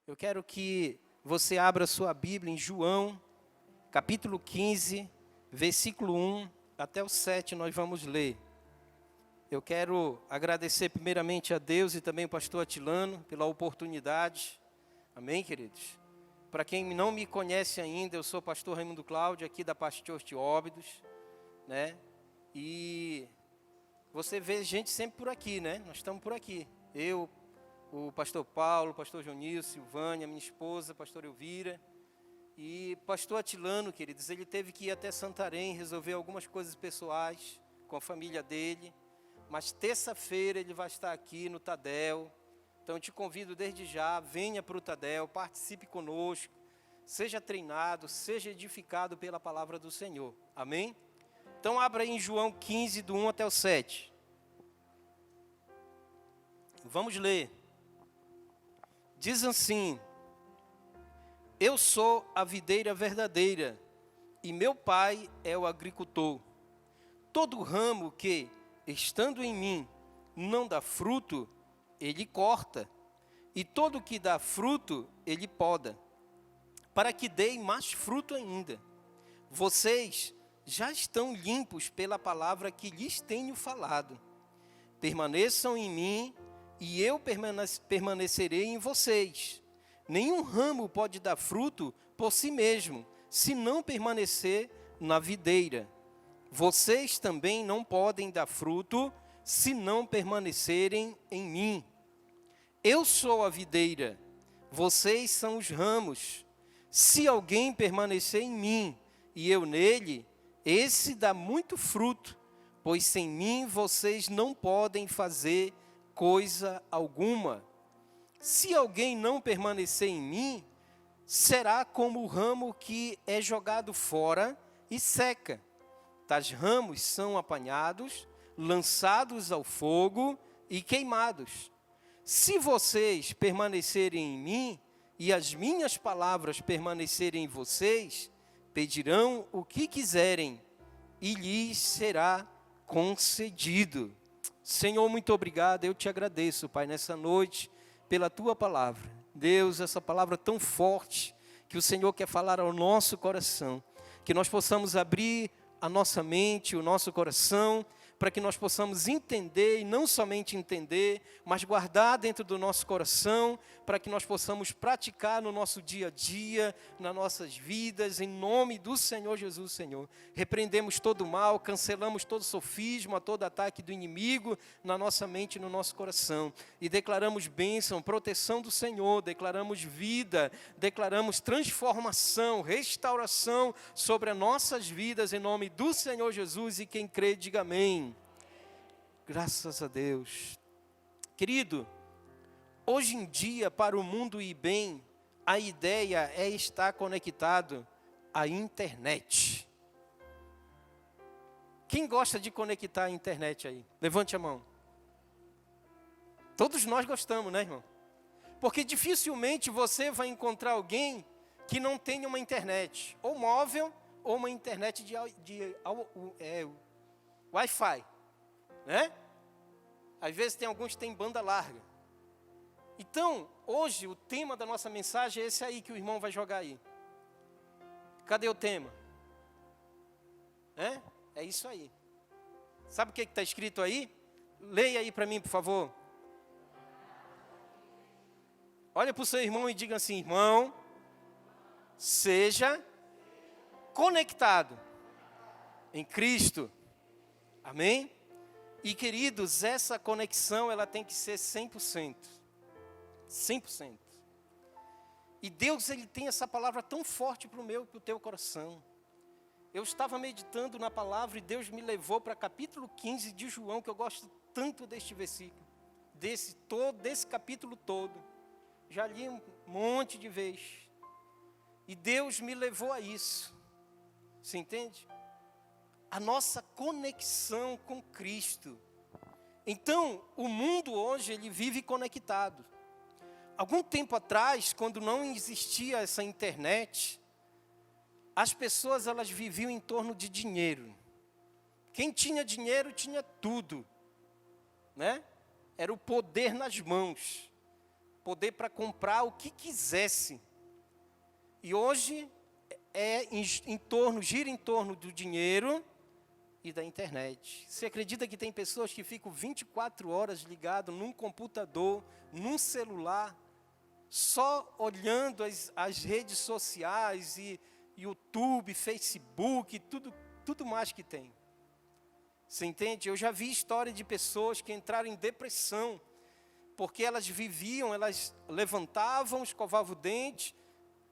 Eu quero que você abra sua Bíblia em João, capítulo 15, versículo 1 até o 7, nós vamos ler. Eu quero agradecer primeiramente a Deus e também ao pastor Atilano pela oportunidade. Amém, queridos? Para quem não me conhece ainda, eu sou o pastor Raimundo Cláudio, aqui da Pastor de Óbidos, né? E você vê gente sempre por aqui, né? Nós estamos por aqui. Eu, o pastor Paulo, o pastor Jonil, Silvânia, minha esposa, pastor Elvira. E pastor Atilano, queridos, ele teve que ir até Santarém resolver algumas coisas pessoais com a família dele. Mas terça-feira ele vai estar aqui no Tadel. Então eu te convido desde já, venha para o Tadel, participe conosco, seja treinado, seja edificado pela palavra do Senhor. Amém? Então abra aí em João 15, do 1 até o 7. Vamos ler. Diz assim: Eu sou a videira verdadeira, e meu pai é o agricultor. Todo ramo que, estando em mim, não dá fruto, ele corta, e todo que dá fruto, ele poda, para que dê mais fruto ainda. Vocês já estão limpos pela palavra que lhes tenho falado. Permaneçam em mim, e eu permanecerei em vocês. Nenhum ramo pode dar fruto por si mesmo, se não permanecer na videira. Vocês também não podem dar fruto, se não permanecerem em mim. Eu sou a videira, vocês são os ramos. Se alguém permanecer em mim, e eu nele, esse dá muito fruto, pois sem mim vocês não podem fazer coisa alguma. Se alguém não permanecer em mim, será como o ramo que é jogado fora e seca. Tais ramos são apanhados, lançados ao fogo e queimados. Se vocês permanecerem em mim, e as minhas palavras permanecerem em vocês, pedirão o que quiserem, e lhes será concedido. Senhor, muito obrigado, eu te agradeço, Pai, nessa noite, pela tua palavra. Deus, essa palavra tão forte, que o Senhor quer falar ao nosso coração, que nós possamos abrir a nossa mente, o nosso coração, para que nós possamos entender, e não somente entender, mas guardar dentro do nosso coração, para que nós possamos praticar no nosso dia a dia, nas nossas vidas, em nome do Senhor Jesus, Senhor. Repreendemos todo o mal, cancelamos todo sofisma, todo ataque do inimigo na nossa mente e no nosso coração. E declaramos bênção, proteção do Senhor, declaramos vida, declaramos transformação, restauração sobre as nossas vidas, em nome do Senhor Jesus, e quem crê, diga amém. Graças a Deus. Querido, hoje em dia, para o mundo ir bem, a ideia é estar conectado à internet. Quem gosta de conectar à internet aí? Levante a mão. Todos nós gostamos, né, irmão? Porque dificilmente você vai encontrar alguém que não tenha uma internet, ou móvel, ou uma internet de Wi-Fi, né? Às vezes tem alguns que têm banda larga. Então, hoje, o tema da nossa mensagem é esse aí que o irmão vai jogar aí. Cadê o tema? É isso aí. Sabe o que está escrito aí? Leia aí para mim, por favor. Olha para o seu irmão e diga assim: irmão, seja conectado em Cristo. Amém? E queridos, essa conexão ela tem que ser 100%. 100%. E Deus, ele tem essa palavra tão forte para o meu e para o teu coração. Eu estava meditando na palavra e Deus me levou para capítulo 15 de João, que eu gosto tanto deste versículo, desse capítulo todo. Já li um monte de vezes. E Deus me levou a isso. Você entende? A nossa conexão com Cristo. Então, o mundo hoje, ele vive conectado. Algum tempo atrás, quando não existia essa internet, as pessoas, elas viviam em torno de dinheiro. Quem tinha dinheiro, tinha tudo, né? Era o poder nas mãos. poder para comprar o que quisesse. E hoje gira em torno do dinheiro e da internet. Você acredita que tem pessoas que ficam 24 horas ligadas num computador, num celular, só olhando as redes sociais e YouTube, Facebook, tudo mais que tem. Você entende? Eu já vi história de pessoas que entraram em depressão, porque elas levantavam, escovavam o dente,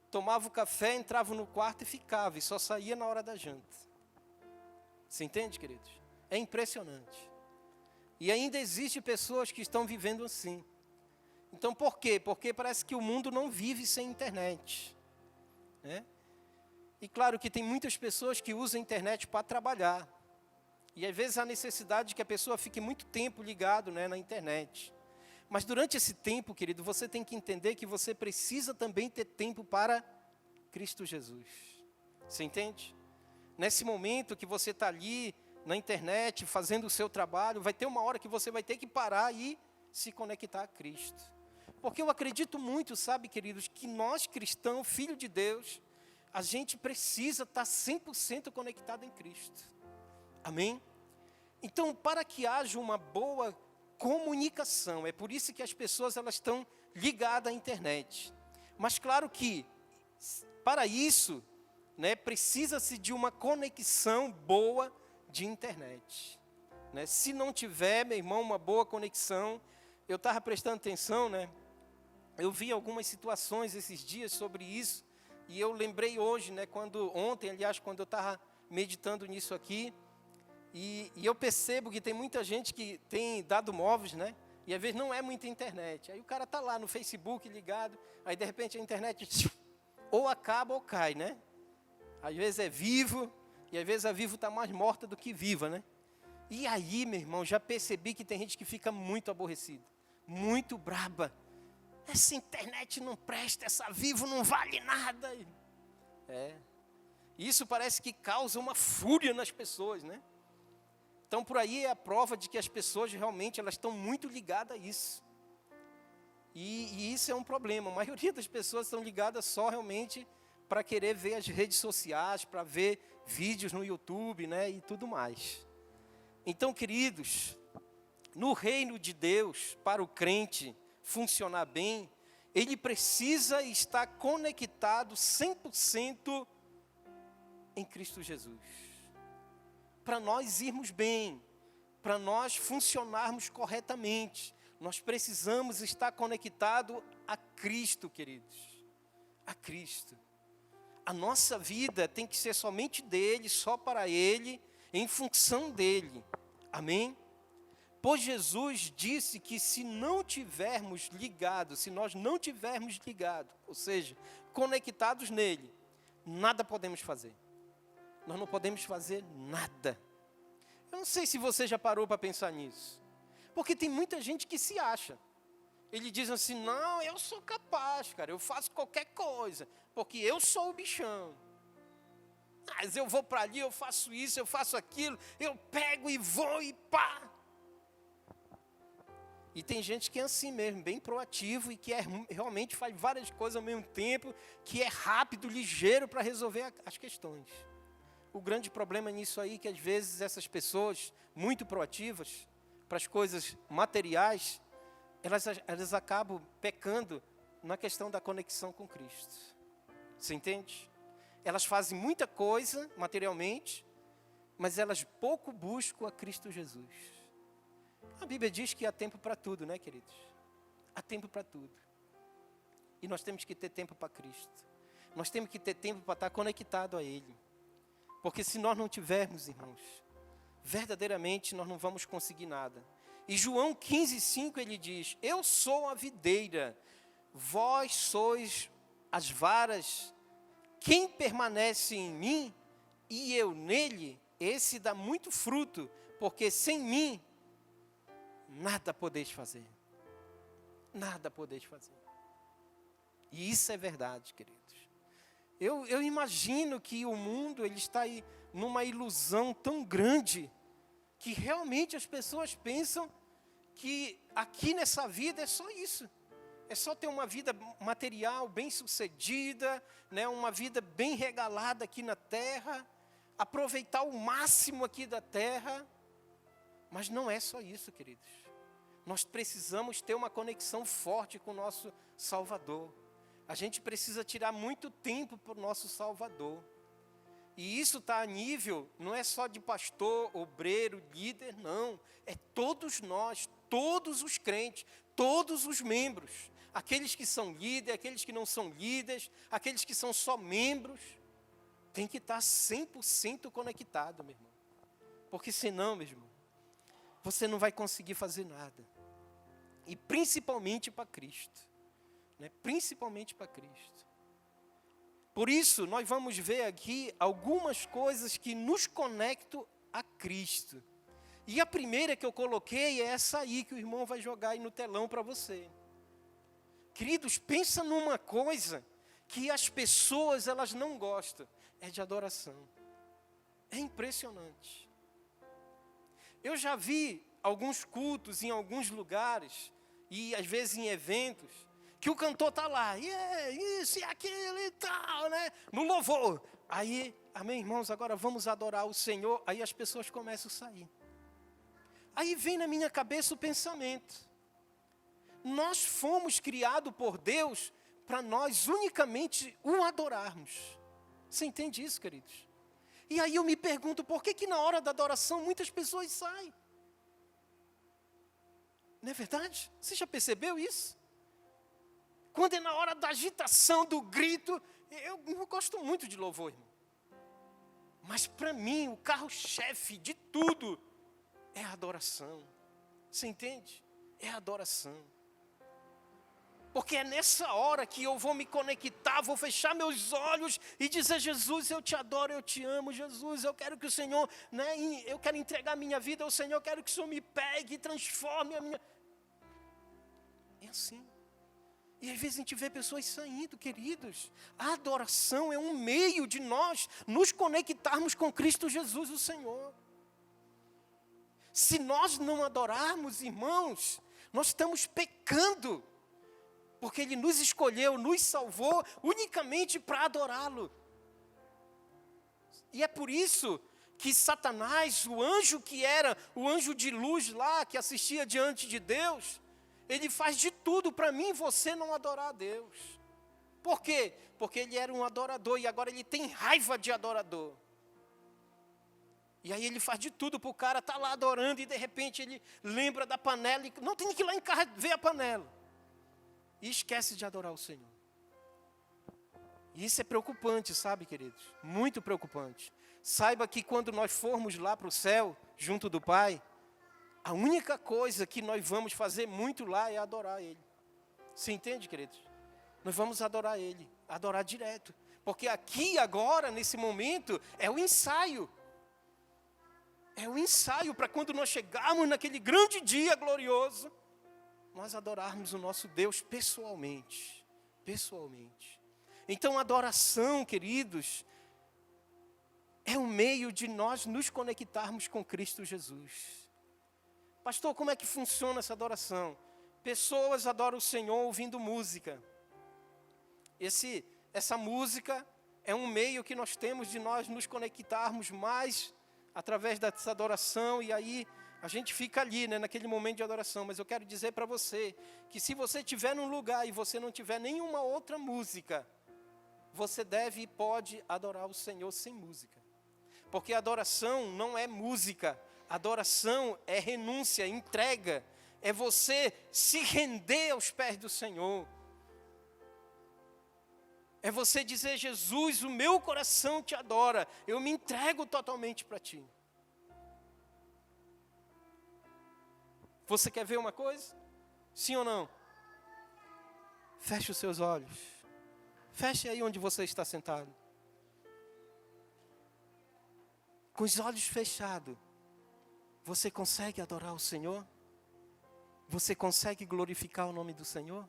tomavam café, entravam no quarto e ficavam, e só saía na hora da janta. Você entende, queridos? É impressionante. E ainda existem pessoas que estão vivendo assim. Então, por quê? Porque parece que o mundo não vive sem internet, né? E claro que tem muitas pessoas que usam a internet para trabalhar. E às vezes há necessidade de que a pessoa fique muito tempo ligado, né, na internet. Mas durante esse tempo, querido, você tem que entender que você precisa também ter tempo para Cristo Jesus. Você entende? Nesse momento que você está ali na internet, fazendo o seu trabalho, vai ter uma hora que você vai ter que parar e se conectar a Cristo. Porque eu acredito muito, sabe, queridos, que nós cristãos, filhos de Deus, a gente precisa estar 100% conectado em Cristo. Amém? Então, para que haja uma boa comunicação, é por isso que as pessoas elas estão ligadas à internet. Mas claro que, para isso, né, precisa-se de uma conexão boa de internet. Né? Se não tiver, meu irmão, uma boa conexão, eu estava prestando atenção, né? Eu vi algumas situações esses dias sobre isso, e eu lembrei hoje, né, ontem, aliás, quando eu estava meditando nisso aqui, e eu percebo que tem muita gente que tem dado móveis, né? E às vezes não é muita internet. Aí o cara está lá no Facebook ligado, aí de repente a internet ou acaba ou cai, né? Às vezes é Vivo, e às vezes a Vivo está mais morta do que viva, né? E aí, meu irmão, já percebi que tem gente que fica muito aborrecida, muito braba. Essa internet não presta, essa Vivo não vale nada. Isso parece que causa uma fúria nas pessoas, né? Então, por aí é a prova de que as pessoas realmente elas estão muito ligadas a isso. E isso é um problema. A maioria das pessoas estão ligadas só realmente para querer ver as redes sociais, para ver vídeos no YouTube, né, e tudo mais. Então, queridos, no reino de Deus, para o crente funcionar bem, ele precisa estar conectado 100% em Cristo Jesus. Para nós irmos bem, para nós funcionarmos corretamente, nós precisamos estar conectado a Cristo, queridos. A Cristo. A nossa vida tem que ser somente dele, só para ele, em função dele. Amém? Pois Jesus disse que se não tivermos ligados, se nós não tivermos ligados, ou seja, conectados nele, nada podemos fazer. Nós não podemos fazer nada. Eu não sei se você já parou para pensar nisso. Porque tem muita gente que se acha. Ele diz assim, não, eu sou capaz, cara, eu faço qualquer coisa, porque eu sou o bichão. Mas eu vou para ali, eu faço isso, eu faço aquilo, eu pego e vou e pá. E tem gente que é assim mesmo, bem proativo e que realmente faz várias coisas ao mesmo tempo, que é rápido, ligeiro para resolver as questões. O grande problema nisso aí é que às vezes essas pessoas muito proativas para as coisas materiais, elas acabam pecando na questão da conexão com Cristo. Você entende? Elas fazem muita coisa materialmente, mas elas pouco buscam a Cristo Jesus. A Bíblia diz que há tempo para tudo, né, queridos? Há tempo para tudo. E nós temos que ter tempo para Cristo. Nós temos que ter tempo para estar conectado a Ele. Porque se nós não tivermos, irmãos, verdadeiramente nós não vamos conseguir nada. E João 15:5 ele diz, eu sou a videira, vós sois as varas, quem permanece em mim e eu nele, esse dá muito fruto, porque sem mim, nada podeis fazer. Nada podeis fazer. E isso é verdade, queridos. Eu imagino que o mundo ele está aí numa ilusão tão grande que realmente as pessoas pensam que aqui nessa vida é só isso. É só ter uma vida material bem-sucedida, né? Uma vida bem regalada aqui na terra, aproveitar o máximo aqui da terra. Mas não é só isso, queridos. Nós precisamos ter uma conexão forte com o nosso Salvador. A gente precisa tirar muito tempo para o nosso Salvador. E isso está a nível, não é só de pastor, obreiro, líder, não. É todos nós, todos os crentes, todos os membros. Aqueles que são líderes, aqueles que não são líderes, aqueles que são só membros. Tem que estar 100% conectado, meu irmão. Porque senão, meu irmão, você não vai conseguir fazer nada. E principalmente para Cristo. Né? Principalmente para Cristo. Por isso, nós vamos ver aqui algumas coisas que nos conectam a Cristo. E a primeira que eu coloquei é essa aí, que o irmão vai jogar aí no telão para você. Queridos, pensa numa coisa que as pessoas, elas não gostam. É de adoração. É impressionante. Eu já vi alguns cultos em alguns lugares, e às vezes em eventos, que o cantor está lá, e é isso e aquilo e tal, né? No louvor. Aí, amém, irmãos, agora vamos adorar o Senhor. Aí as pessoas começam a sair. Aí vem na minha cabeça o pensamento. Nós fomos criados por Deus para nós unicamente o adorarmos. Você entende isso, queridos? E aí eu me pergunto, por que na hora da adoração muitas pessoas saem? Não é verdade? Você já percebeu isso? Quando é na hora da agitação, do grito, eu gosto muito de louvor, irmão. Mas para mim, o carro-chefe de tudo é a adoração. Você entende? É a adoração. Porque é nessa hora que eu vou me conectar, vou fechar meus olhos e dizer, Jesus, eu te adoro, eu te amo, Jesus, eu quero que o Senhor, né, eu quero entregar minha vida ao Senhor, eu quero que o Senhor me pegue e transforme a minha... É assim. E às vezes a gente vê pessoas saindo, queridos. A adoração é um meio de nós nos conectarmos com Cristo Jesus, o Senhor. Se nós não adorarmos, irmãos, nós estamos pecando. Porque Ele nos escolheu, nos salvou, unicamente para adorá-lo. E é por isso que Satanás, o anjo que era o anjo de luz lá, que assistia diante de Deus, ele faz de tudo para mim e você não adorar a Deus. Por quê? Porque ele era um adorador e agora ele tem raiva de adorador. E aí ele faz de tudo para o cara estar lá adorando e de repente ele lembra da panela e não tem que ir lá em casa ver a panela. E esquece de adorar o Senhor. E isso é preocupante, sabe, queridos? Muito preocupante. Saiba que quando nós formos lá para o céu, junto do Pai, a única coisa que nós vamos fazer muito lá é adorar Ele. Você entende, queridos? Nós vamos adorar Ele, adorar direto. Porque aqui, agora, nesse momento, é o ensaio. É o ensaio para quando nós chegarmos naquele grande dia glorioso, nós adorarmos o nosso Deus pessoalmente. Pessoalmente. Então, a adoração, queridos, é um meio de nós nos conectarmos com Cristo Jesus. Pastor, como é que funciona essa adoração? Pessoas adoram o Senhor ouvindo música. Essa música é um meio que nós temos de nós nos conectarmos mais através dessa adoração, e aí a gente fica ali, né, naquele momento de adoração. Mas eu quero dizer para você, que se você estiver num lugar e você não tiver nenhuma outra música, você deve e pode adorar o Senhor sem música. Porque adoração não é música, adoração é renúncia, entrega, é você se render aos pés do Senhor. É você dizer, Jesus, o meu coração te adora, eu me entrego totalmente para ti. Você quer ver uma coisa? Sim ou não? Feche os seus olhos. Feche aí onde você está sentado. Com os olhos fechados, você consegue adorar o Senhor? Você consegue glorificar o nome do Senhor?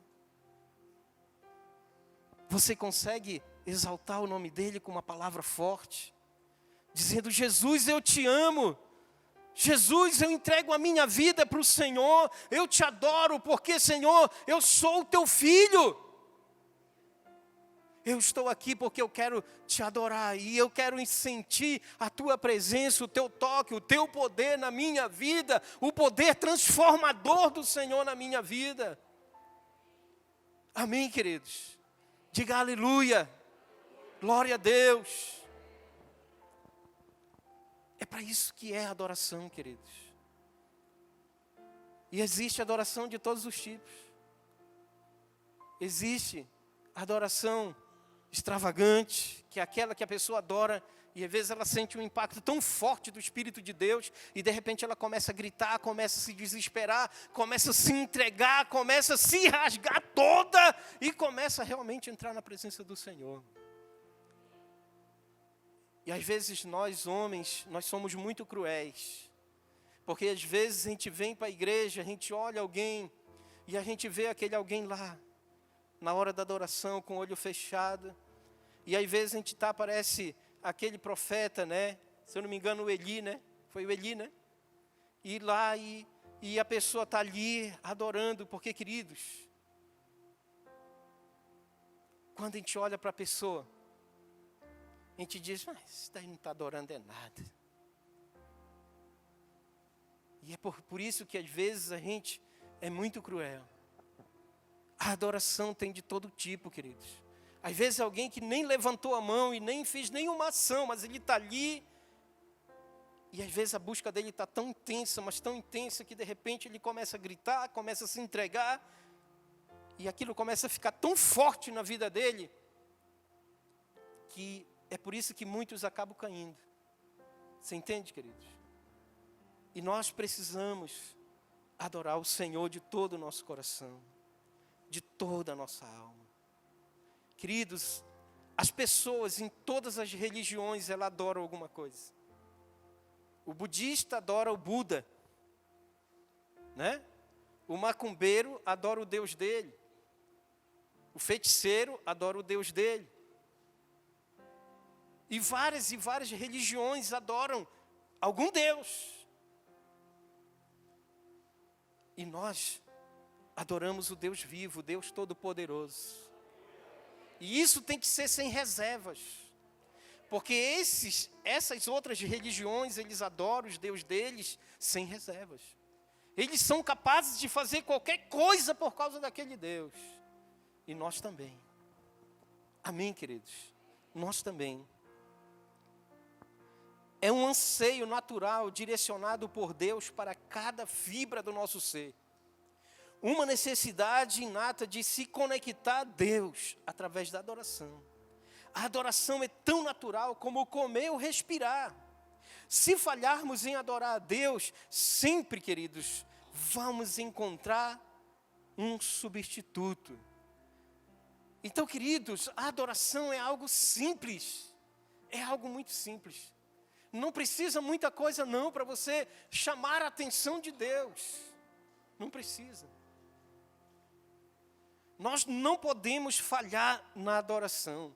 Você consegue exaltar o nome dEle com uma palavra forte? Dizendo, Jesus, eu te amo. Jesus, eu entrego a minha vida para o Senhor, eu te adoro, porque, Senhor, eu sou o teu filho. Eu estou aqui porque eu quero te adorar, e eu quero sentir a tua presença, o teu toque, o teu poder na minha vida, o poder transformador do Senhor na minha vida. Amém, queridos? Diga aleluia, glória a Deus. É para isso que é adoração, queridos. E existe adoração de todos os tipos. Existe adoração extravagante, que é aquela que a pessoa adora, e às vezes ela sente um impacto tão forte do Espírito de Deus, e de repente ela começa a gritar, começa a se desesperar, começa a se entregar, começa a se rasgar toda, e começa a realmente entrar na presença do Senhor. E às vezes nós homens, nós somos muito cruéis, porque às vezes a gente vem para a igreja, a gente olha alguém, e a gente vê aquele alguém lá, na hora da adoração, com o olho fechado, e às vezes a gente parece aquele profeta, né? Se eu não me engano, o Eli, né? Foi o Eli, né? E lá, e a pessoa está ali adorando, porque, queridos, quando a gente olha para a pessoa, a gente diz, mas isso daí não está adorando é nada. E é por isso que às vezes a gente é muito cruel. A adoração tem de todo tipo, queridos. Às vezes alguém que nem levantou a mão e nem fez nenhuma ação, mas ele está ali. E às vezes a busca dele está tão intensa, mas tão intensa, que de repente ele começa a gritar, começa a se entregar. E aquilo começa a ficar tão forte na vida dele, que é por isso que muitos acabam caindo. Você entende, queridos? E nós precisamos adorar o Senhor de todo o nosso coração, de toda a nossa alma. Queridos, as pessoas em todas as religiões, elas adoram alguma coisa. O budista adora o Buda, né? O macumbeiro adora o Deus dele. O feiticeiro adora o Deus dele. E várias religiões adoram algum Deus. E nós adoramos o Deus vivo, o Deus Todo-Poderoso. E isso tem que ser sem reservas. Porque essas outras religiões, eles adoram os Deus deles sem reservas. Eles são capazes de fazer qualquer coisa por causa daquele Deus. E nós também. Amém, queridos? Nós também. É um anseio natural direcionado por Deus para cada fibra do nosso ser. Uma necessidade inata de se conectar a Deus através da adoração. A adoração é tão natural como comer ou respirar. Se falharmos em adorar a Deus, sempre, queridos, vamos encontrar um substituto. Então, queridos, a adoração é algo simples. É algo muito simples. Não precisa muita coisa não para você chamar a atenção de Deus. Não precisa. Nós não podemos falhar na adoração.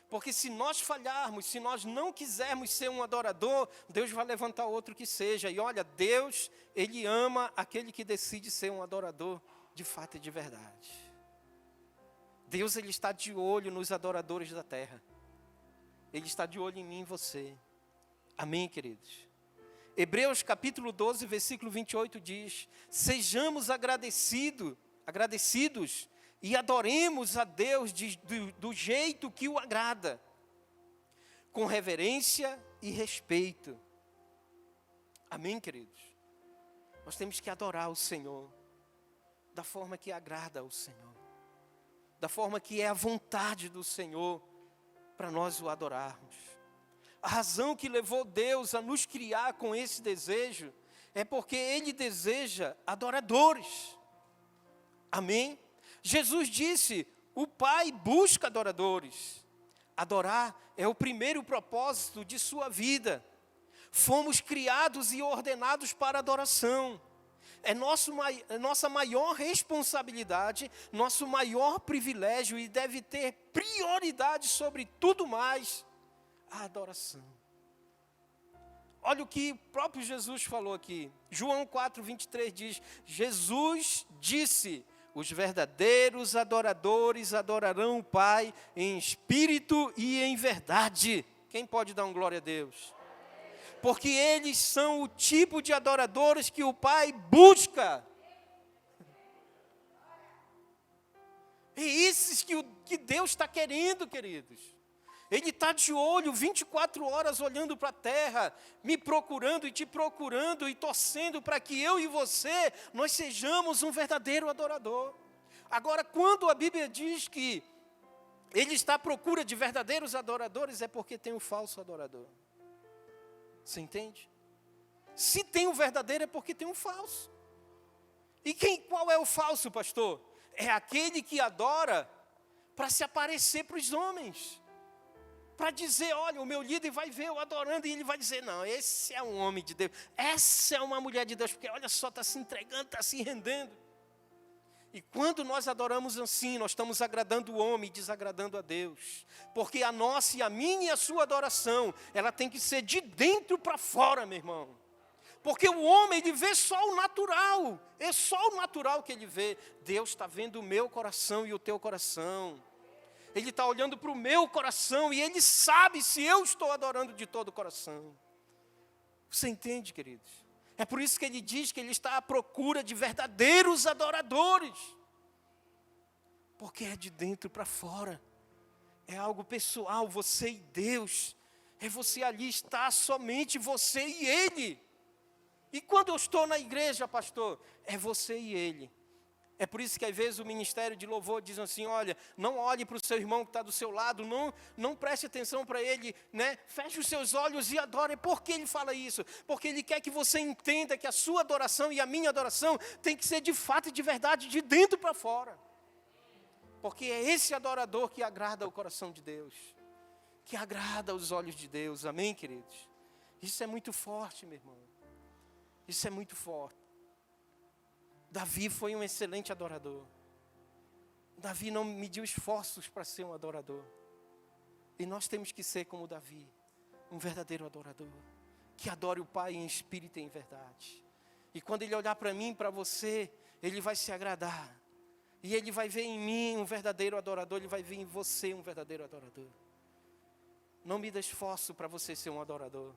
Porque se nós falharmos, se nós não quisermos ser um adorador, Deus vai levantar outro que seja. E olha, Deus, Ele ama aquele que decide ser um adorador de fato e de verdade. Deus, Ele está de olho nos adoradores da terra. Ele está de olho em mim e em você. Amém, queridos? Hebreus capítulo 12, versículo 28 diz: sejamos agradecidos e adoremos a Deus do jeito que o agrada, com reverência e respeito. Amém, queridos? Nós temos que adorar o Senhor da forma que agrada ao Senhor, da forma que é a vontade do Senhor para nós o adorarmos. A razão que levou Deus a nos criar com esse desejo é porque Ele deseja adoradores. Amém? Jesus disse, o Pai busca adoradores. Adorar é o primeiro propósito de sua vida. Fomos criados e ordenados para adoração. É nossa maior responsabilidade, nosso maior privilégio e deve ter prioridade sobre tudo mais, a adoração. olha o que o próprio Jesus falou aqui. João 4:23 diz, Jesus disse, os verdadeiros adoradores adorarão o Pai em espírito e em verdade. Quem pode dar um glória a Deus? Porque eles são o tipo de adoradores que o Pai busca. É esses que Deus está querendo, queridos. Ele está de olho 24 horas olhando para a terra, me procurando e te procurando e torcendo para que eu e você, nós sejamos um verdadeiro adorador. Agora, quando a Bíblia diz que Ele está à procura de verdadeiros adoradores, é porque tem um falso adorador. Você entende? Se tem um verdadeiro, é porque tem um falso. E qual é o falso, pastor? É aquele que adora para se aparecer para os homens. Para dizer, olha, o meu líder vai ver eu adorando, e ele vai dizer, não, esse é um homem de Deus, essa é uma mulher de Deus, porque olha só, está se entregando, está se rendendo. E quando nós adoramos assim, nós estamos agradando o homem e desagradando a Deus. Porque a nossa e a minha e a sua adoração, ela tem que ser de dentro para fora, meu irmão. Porque o homem, ele vê só o natural, é só o natural que ele vê. Deus está vendo o meu coração e o teu coração. Ele está olhando para o meu coração e Ele sabe se eu estou adorando de todo o coração. Você entende, queridos? É por isso que Ele diz que Ele está à procura de verdadeiros adoradores. Porque é de dentro para fora. É algo pessoal, você e Deus. É você ali, está somente você e Ele. E quando eu estou na igreja, pastor, é você e Ele. É por isso que às vezes o ministério de louvor diz assim, olha, não olhe para o seu irmão que está do seu lado, não preste atenção para ele, né? Feche os seus olhos e adore. Por que ele fala isso? Porque ele quer que você entenda que a sua adoração e a minha adoração tem que ser de fato e de verdade, de dentro para fora. Porque é esse adorador que agrada o coração de Deus, que agrada os olhos de Deus, amém, queridos? Isso é muito forte, meu irmão. Isso é muito forte. Davi foi um excelente adorador. Davi não mediu esforços para ser um adorador. E nós temos que ser como Davi, um verdadeiro adorador, que adore o Pai em espírito e em verdade. E quando Ele olhar para mim, para você, Ele vai se agradar. E Ele vai ver em mim um verdadeiro adorador, Ele vai ver em você um verdadeiro adorador. Não me dê esforço para você ser um adorador.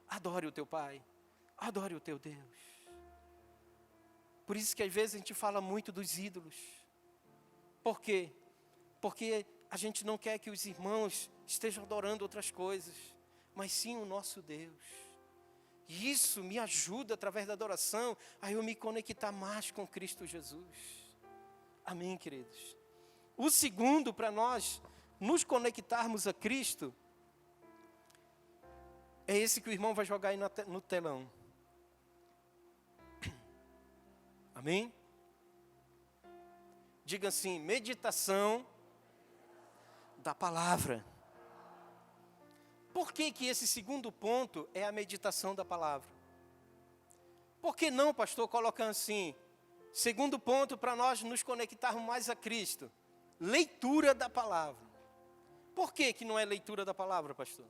Adore o teu Pai, adore o teu Deus. Por isso que às vezes a gente fala muito dos ídolos. Por quê? Porque a gente não quer que os irmãos estejam adorando outras coisas, mas sim o nosso Deus. E isso me ajuda, através da adoração, a eu me conectar mais com Cristo Jesus. Amém, queridos? O segundo, para nós nos conectarmos a Cristo, é esse que o irmão vai jogar aí no telão. Amém? Diga assim, meditação da palavra. Por que esse segundo ponto é a meditação da palavra? Por que não, pastor, colocando assim, segundo ponto para nós nos conectarmos mais a Cristo? Leitura da palavra. Por que não é leitura da palavra, pastor?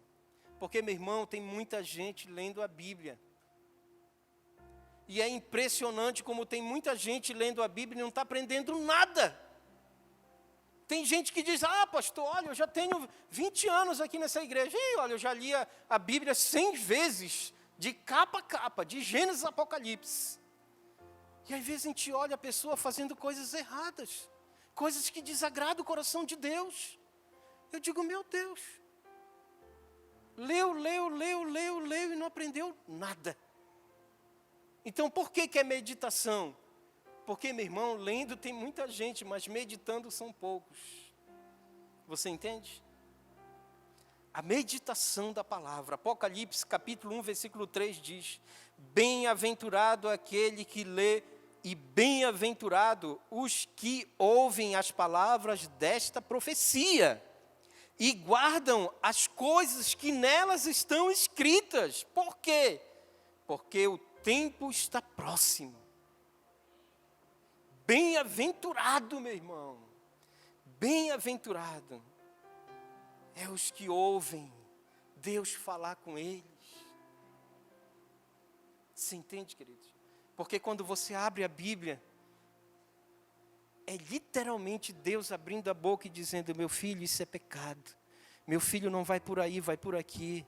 Porque, meu irmão, tem muita gente lendo a Bíblia. E é impressionante como tem muita gente lendo a Bíblia e não está aprendendo nada. Tem gente que diz, pastor, olha, eu já tenho 20 anos aqui nessa igreja. E olha, eu já li a Bíblia 100 vezes, de capa a capa, de Gênesis a Apocalipse. E às vezes a gente olha a pessoa fazendo coisas erradas, coisas que desagradam o coração de Deus. Eu digo, meu Deus, leu e não aprendeu nada. Então, por que é meditação? Porque, meu irmão, lendo tem muita gente, mas meditando são poucos. Você entende? A meditação da palavra. Apocalipse, capítulo 1, versículo 3 diz, bem-aventurado aquele que lê e bem-aventurado os que ouvem as palavras desta profecia e guardam as coisas que nelas estão escritas. Por quê? Porque o tempo está próximo. Bem-aventurado, meu irmão. Bem-aventurado é os que ouvem Deus falar com eles. Você entende, queridos? Porque quando você abre a Bíblia, é literalmente Deus abrindo a boca e dizendo: meu filho, isso é pecado. Meu filho não vai por aí, vai por aqui.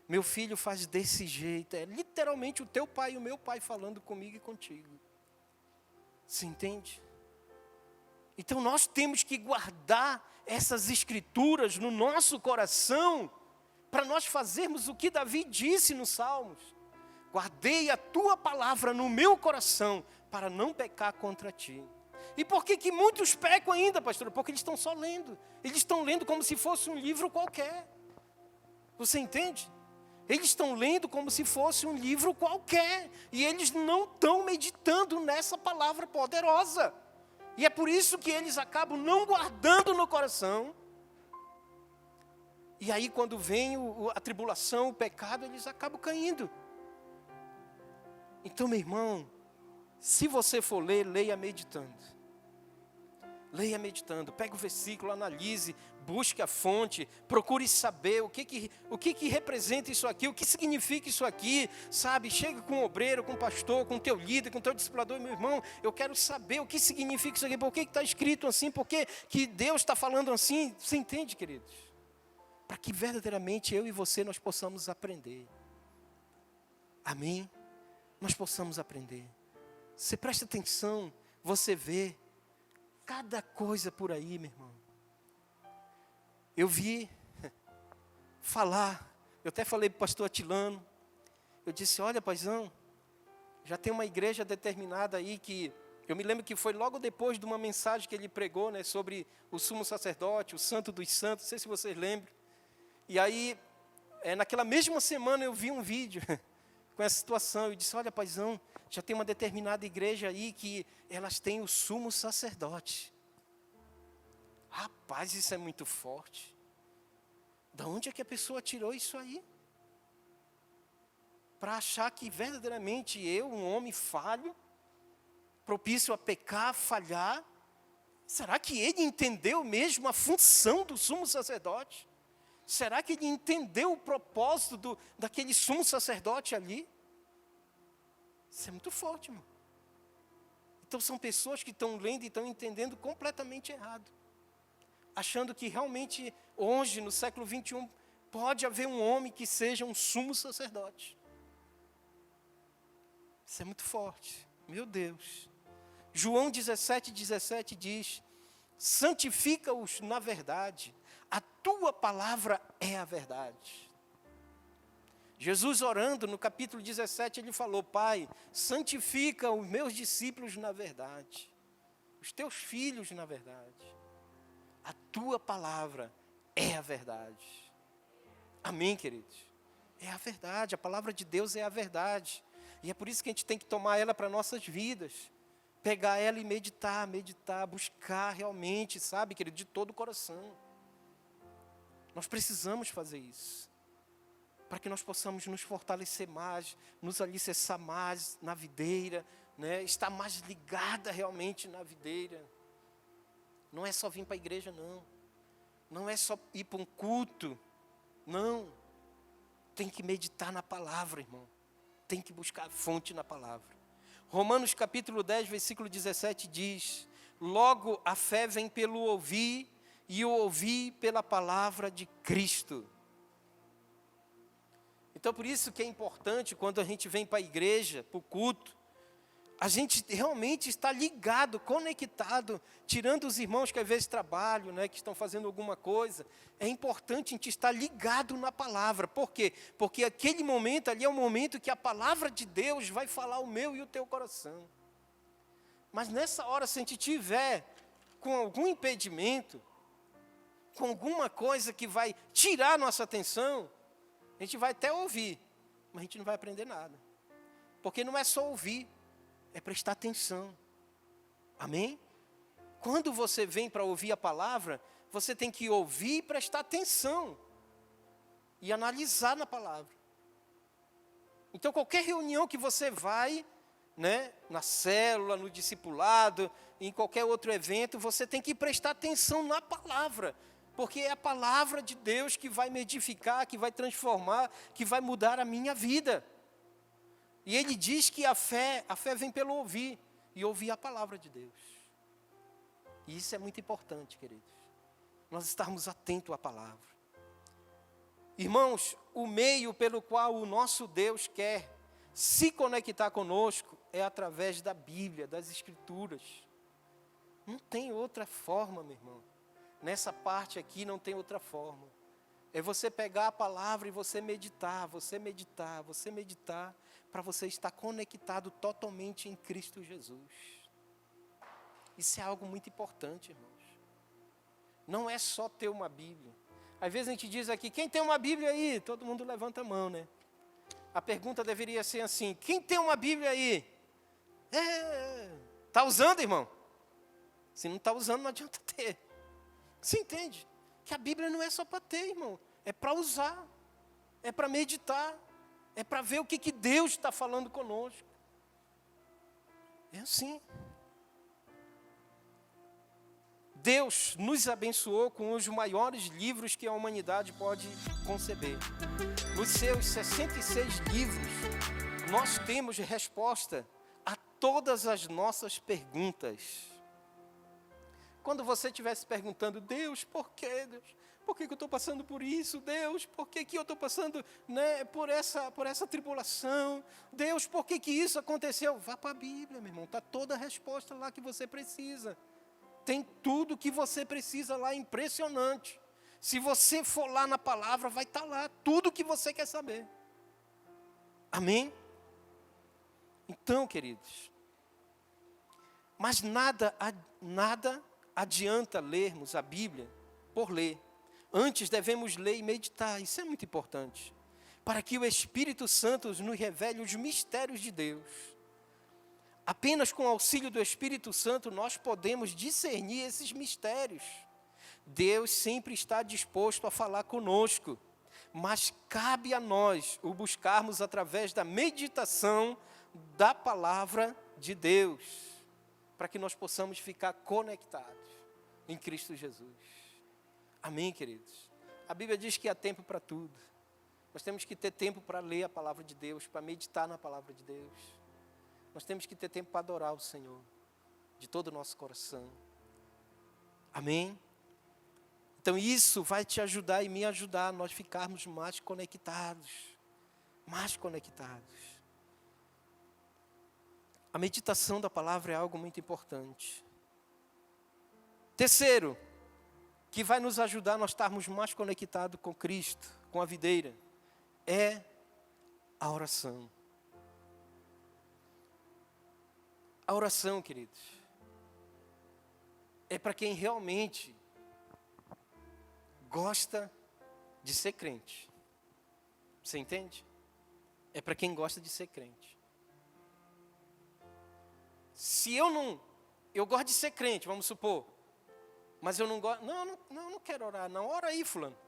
Meu filho faz desse jeito. É literalmente o teu pai e o meu pai falando comigo e contigo. Você entende? Então nós temos que guardar essas escrituras no nosso coração, para nós fazermos o que Davi disse nos Salmos: guardei a tua palavra no meu coração, para não pecar contra ti. E por que muitos pecam ainda, pastor? Porque eles estão só lendo. Eles estão lendo como se fosse um livro qualquer. Você entende? Eles estão lendo como se fosse um livro qualquer. E eles não estão meditando nessa palavra poderosa. E é por isso que eles acabam não guardando no coração. E aí quando vem a tribulação, o pecado, eles acabam caindo. Então, meu irmão, se você for ler, leia meditando. Leia meditando, pegue o versículo, analise, busque a fonte, procure saber o que representa isso aqui, o que significa isso aqui, sabe? Chega com o obreiro, com o pastor, com o teu líder, com o teu discipulador: meu irmão, eu quero saber o que significa isso aqui, por que está escrito assim, por que Deus está falando assim. Você entende, queridos? Para que verdadeiramente eu e você nós possamos aprender. Amém? Nós possamos aprender. Você presta atenção, você vê cada coisa por aí, meu irmão. Eu vi falar, eu até falei para o pastor Atilano, eu disse: olha, paizão, já tem uma igreja determinada aí que, eu me lembro que foi logo depois de uma mensagem que ele pregou, né, sobre o sumo sacerdote, o santo dos santos, não sei se vocês lembram. E aí, naquela mesma semana eu vi um vídeo com essa situação. Eu disse: olha, paizão, já tem uma determinada igreja aí que elas têm o sumo sacerdote. Rapaz, isso é muito forte. Da onde é que a pessoa tirou isso aí? Para achar que verdadeiramente eu, um homem falho, propício a pecar, a falhar, será que ele entendeu mesmo a função do sumo sacerdote? Será que ele entendeu o propósito daquele sumo sacerdote ali? Isso é muito forte, irmão. Então são pessoas que estão lendo e estão entendendo completamente errado. Achando que realmente hoje, no século 21, pode haver um homem que seja um sumo sacerdote. Isso é muito forte. Meu Deus. João 17:17 diz: santifica-os na verdade. A tua palavra é a verdade. Jesus orando no capítulo 17, ele falou: Pai, santifica os meus discípulos na verdade, os teus filhos na verdade. A tua palavra é a verdade. Amém, queridos? É a verdade, a palavra de Deus é a verdade. E é por isso que a gente tem que tomar ela para nossas vidas. Pegar ela e meditar, buscar realmente, sabe, querido, de todo o coração. Nós precisamos fazer isso, para que nós possamos nos fortalecer mais, nos alicerçar mais na videira, né? Estar mais ligada realmente na videira. Não é só vir para a igreja, não. Não é só ir para um culto, não. Tem que meditar na palavra, irmão. Tem que buscar a fonte na palavra. Romanos capítulo 10, versículo 17 diz: logo a fé vem pelo ouvir, e o ouvir pela palavra de Cristo. Então por isso que é importante, quando a gente vem para a igreja, para o culto, a gente realmente está ligado, conectado, tirando os irmãos que às vezes trabalham, né, que estão fazendo alguma coisa. É importante a gente estar ligado na palavra. Por quê? Porque aquele momento ali é o momento que a palavra de Deus vai falar o meu e o teu coração. Mas nessa hora, se a gente tiver com algum impedimento, com alguma coisa que vai tirar a nossa atenção, a gente vai até ouvir, mas a gente não vai aprender nada. Porque não é só ouvir, é prestar atenção. Amém? Quando você vem para ouvir a palavra, você tem que ouvir e prestar atenção. E analisar na palavra. Então qualquer reunião que você vai, né, na célula, no discipulado, em qualquer outro evento, você tem que prestar atenção na palavra. Porque é a palavra de Deus que vai me edificar, que vai transformar, que vai mudar a minha vida. E ele diz que a fé vem pelo ouvir, e ouvir a palavra de Deus. E isso é muito importante, queridos. Nós estarmos atentos à palavra. Irmãos, o meio pelo qual o nosso Deus quer se conectar conosco é através da Bíblia, das Escrituras. Não tem outra forma, meu irmão. Nessa parte aqui não tem outra forma. É você pegar a palavra e você meditar, para você estar conectado totalmente em Cristo Jesus. Isso é algo muito importante, irmãos. Não é só ter uma Bíblia. Às vezes a gente diz aqui, quem tem uma Bíblia aí? Todo mundo levanta a mão, né? A pergunta deveria ser assim, quem tem uma Bíblia aí? Está usando, irmão? Se não está usando, não adianta ter. Você entende? Que a Bíblia não é só para ter, irmão. É para usar. É para meditar. É para ver o que Deus está falando conosco. É assim. Deus nos abençoou com os maiores livros que a humanidade pode conceber. Nos seus 66 livros, nós temos resposta a todas as nossas perguntas. Quando você estiver se perguntando, Deus, por quê, Deus? Por que eu estou passando por isso, Deus? Por que eu estou passando, né, por essa tribulação? Deus, por que isso aconteceu? Vá para a Bíblia, meu irmão. Está toda a resposta lá que você precisa. Tem tudo que você precisa lá, impressionante. Se você for lá na palavra, vai estar lá tudo que você quer saber. Amém? Então, queridos, mas nada adianta lermos a Bíblia por ler. Antes devemos ler e meditar, isso é muito importante, para que o Espírito Santo nos revele os mistérios de Deus. Apenas com o auxílio do Espírito Santo nós podemos discernir esses mistérios. Deus sempre está disposto a falar conosco, mas cabe a nós o buscarmos através da meditação da palavra de Deus, para que nós possamos ficar conectados em Cristo Jesus. Amém, queridos? A Bíblia diz que há tempo para tudo. Nós temos que ter tempo para ler a palavra de Deus, para meditar na palavra de Deus. Nós temos que ter tempo para adorar o Senhor, de todo o nosso coração. Amém? Então isso vai te ajudar e me ajudar a nós ficarmos mais conectados. Mais conectados. A meditação da palavra é algo muito importante. Terceiro, que vai nos ajudar a nós estarmos mais conectados com Cristo, com a videira, é a oração. A oração, queridos, é para quem realmente gosta de ser crente. Você entende? É para quem gosta de ser crente. Se eu gosto de ser crente, vamos supor, mas eu não gosto, não quero orar, não, ora aí, fulano.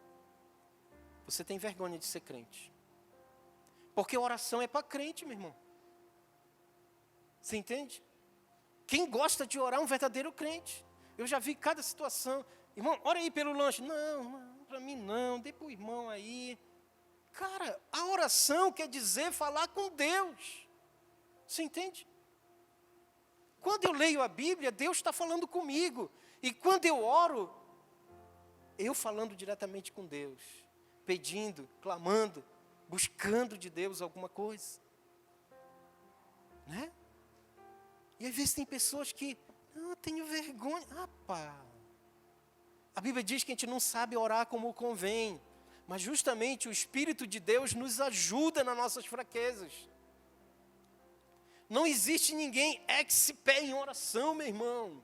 Você tem vergonha de ser crente. Porque oração é para crente, meu irmão. Você entende? Quem gosta de orar é um verdadeiro crente. Eu já vi cada situação. Irmão, ora aí pelo lanche. Não, para mim não, dê para o irmão aí. Cara, a oração quer dizer falar com Deus. Você entende? Quando eu leio a Bíblia, Deus está falando comigo. E quando eu oro, eu falando diretamente com Deus. Pedindo, clamando, buscando de Deus alguma coisa. Né? E às vezes tem pessoas que, eu tenho vergonha. Rapaz, a Bíblia diz que a gente não sabe orar como convém. Mas justamente o Espírito de Deus nos ajuda nas nossas fraquezas. Não existe ninguém expert em oração, meu irmão.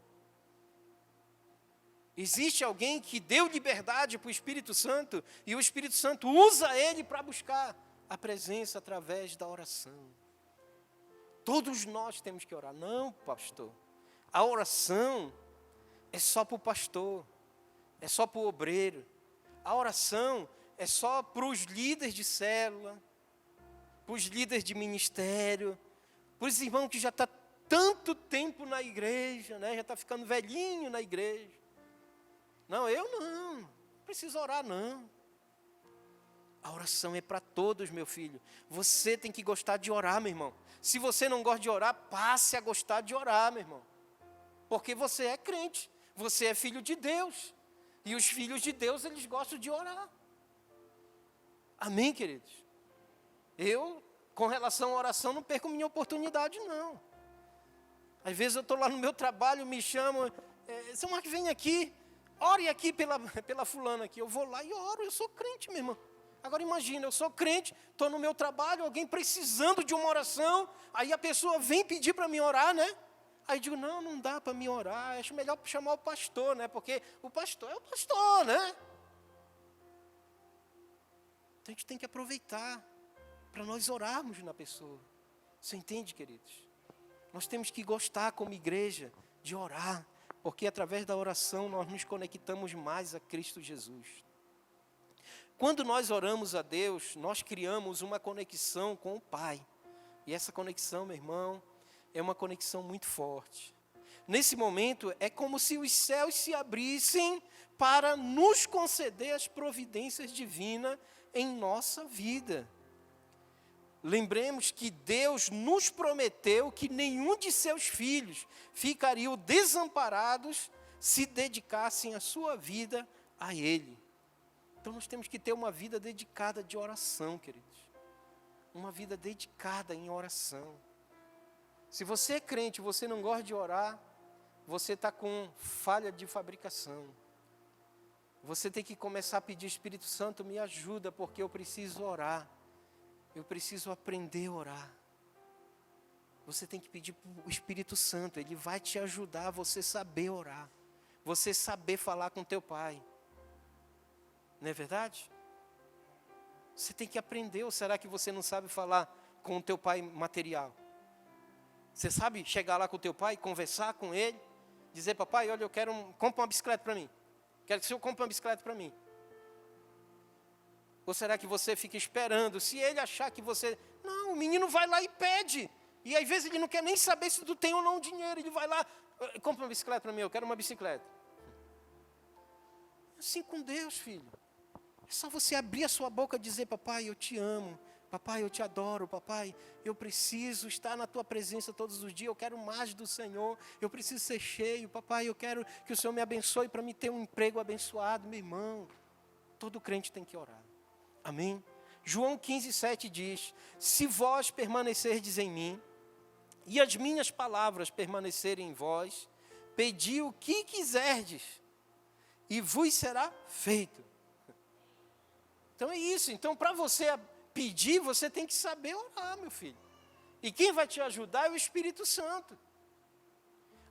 Existe alguém que deu liberdade para o Espírito Santo e o Espírito Santo usa ele para buscar a presença através da oração. Todos nós temos que orar. Não, pastor. A oração é só para o pastor, é só para o obreiro. A oração é só para os líderes de célula, para os líderes de ministério, para os irmãos que já estão tanto tempo na igreja, né? Já está ficando velhinho na igreja. Não, eu não preciso orar não. A oração é para todos, meu filho. Você tem que gostar de orar, meu irmão. Se você não gosta de orar, passe a gostar de orar, meu irmão. Porque você é crente, você é filho de Deus. E os filhos de Deus, eles gostam de orar. Amém, queridos? Eu, com relação à oração, não perco minha oportunidade, não. Às vezes eu estou lá no meu trabalho, me chamam, seu Marcos, vem aqui, ore aqui pela fulana aqui. Eu vou lá e oro, eu sou crente, meu irmão. Agora imagina, eu sou crente, estou no meu trabalho, alguém precisando de uma oração, aí a pessoa vem pedir para mim orar, né? Aí eu digo, não dá para me orar, acho melhor chamar o pastor, né? Porque o pastor é o pastor, né? Então a gente tem que aproveitar para nós orarmos na pessoa. Você entende, queridos? Nós temos que gostar como igreja de orar, porque através da oração nós nos conectamos mais a Cristo Jesus. Quando nós oramos a Deus, nós criamos uma conexão com o Pai. E essa conexão, meu irmão, é uma conexão muito forte. Nesse momento, é como se os céus se abrissem para nos conceder as providências divinas em nossa vida. Lembremos que Deus nos prometeu que nenhum de seus filhos ficariam desamparados se dedicassem a sua vida a Ele. Então nós temos que ter uma vida dedicada de oração, queridos. Uma vida dedicada em oração. Se você é crente e você não gosta de orar, você está com falha de fabricação. Você tem que começar a pedir, Espírito Santo, me ajuda, porque eu preciso orar. Eu preciso aprender a orar. Você tem que pedir para o Espírito Santo, ele vai te ajudar a você saber orar. Você saber falar com teu Pai. Não é verdade? Você tem que aprender, ou será que você não sabe falar com o teu pai material? Você sabe chegar lá com o teu pai, conversar com ele, dizer, papai, olha, eu quero, compra uma bicicleta para mim. Quero que o senhor compre uma bicicleta para mim. Ou será que você fica esperando, se ele achar que você... Não, o menino vai lá e pede. E às vezes ele não quer nem saber se tu tem ou não dinheiro. Ele vai lá, compra uma bicicleta para mim, eu quero uma bicicleta. Assim com Deus, filho. É só você abrir a sua boca e dizer, papai, eu te amo. Papai, eu te adoro. Papai, eu preciso estar na tua presença todos os dias. Eu quero mais do Senhor. Eu preciso ser cheio. Papai, eu quero que o Senhor me abençoe para me ter um emprego abençoado. Meu irmão, todo crente tem que orar. Amém? João 15:7 diz, se vós permanecerdes em mim, e as minhas palavras permanecerem em vós, pedi o que quiserdes, e vos será feito. Então é isso. Então para você pedir, você tem que saber orar, meu filho. E quem vai te ajudar é o Espírito Santo.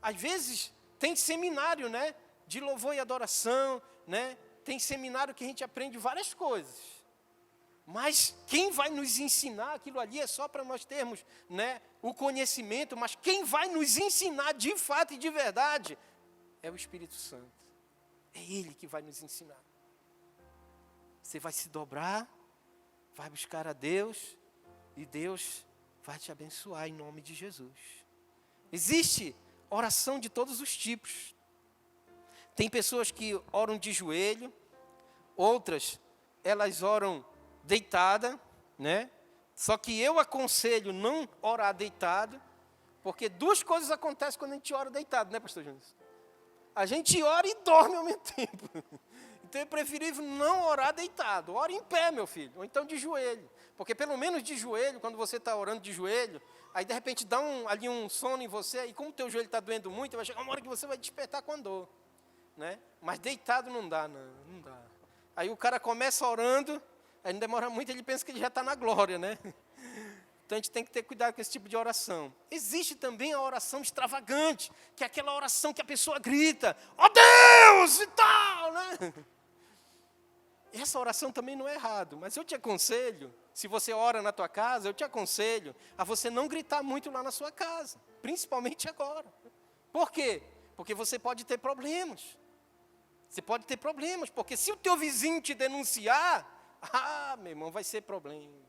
Às vezes tem seminário, né? De louvor e adoração, né? Tem seminário que a gente aprende várias coisas. Mas quem vai nos ensinar aquilo ali é só para nós termos, né, o conhecimento, mas quem vai nos ensinar de fato e de verdade é o Espírito Santo. É Ele que vai nos ensinar. Você vai se dobrar, vai buscar a Deus e Deus vai te abençoar em nome de Jesus. Existe oração de todos os tipos. Tem pessoas que oram de joelho, outras elas oram deitada, né? Só que eu aconselho não orar deitado, porque duas coisas acontecem quando a gente ora deitado, né, pastor Júnior? A gente ora e dorme ao mesmo tempo. Então é preferível não orar deitado. Ora em pé, meu filho, ou então de joelho. Porque pelo menos de joelho, quando você está orando de joelho, aí de repente dá ali um sono em você, e como o teu joelho está doendo muito, vai chegar uma hora que você vai despertar com a dor, né? Mas deitado não dá, não dá. Aí o cara começa orando, aí não demora muito, ele pensa que ele já está na glória, né? Então a gente tem que ter cuidado com esse tipo de oração. Existe também a oração extravagante, que é aquela oração que a pessoa grita, ó Deus e tal, né? Essa oração também não é errado, mas eu te aconselho, se você ora na tua casa, eu te aconselho a você não gritar muito lá na sua casa, principalmente agora. Por quê? Porque você pode ter problemas. Você pode ter problemas, porque se o teu vizinho te denunciar, meu irmão, vai ser problema.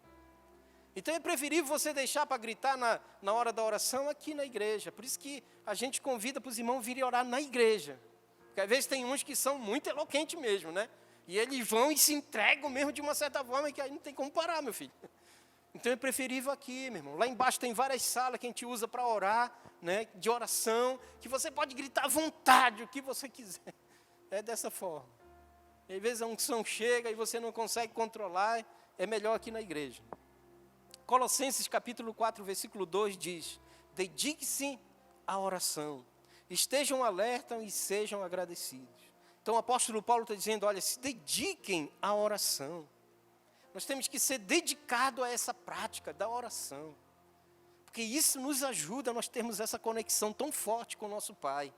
Então é preferível você deixar para gritar na hora da oração aqui na igreja. Por isso que a gente convida para os irmãos virem orar na igreja. Porque às vezes tem uns que são muito eloquentes mesmo, né? E eles vão e se entregam mesmo de uma certa forma que aí não tem como parar, meu filho. Então é preferível aqui, meu irmão. Lá embaixo tem várias salas que a gente usa para orar, né, de oração, que você pode gritar à vontade, o que você quiser. É dessa forma. E às vezes a unção chega e você não consegue controlar, é melhor aqui na igreja. Colossenses capítulo 4, versículo 2 diz: dedique-se à oração, estejam alerta e sejam agradecidos. Então o apóstolo Paulo está dizendo, olha, se dediquem à oração. Nós temos que ser dedicados a essa prática da oração. Porque isso nos ajuda a nós termos essa conexão tão forte com o nosso Pai.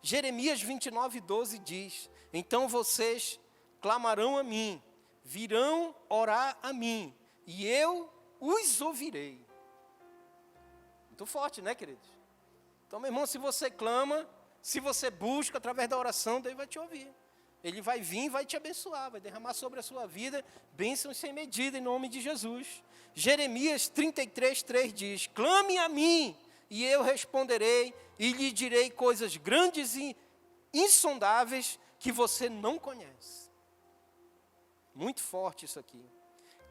Jeremias 29, 12 diz: então vocês clamarão a mim, virão orar a mim, e eu os ouvirei. Muito forte, né, queridos? Então, meu irmão, se você clama, se você busca através da oração, Deus vai te ouvir. Ele vai vir e vai te abençoar, vai derramar sobre a sua vida bênçãos sem medida, em nome de Jesus. Jeremias 33, 3 diz: clame a mim, e eu responderei, e lhe direi coisas grandes e insondáveis que você não conhece. Muito forte isso aqui.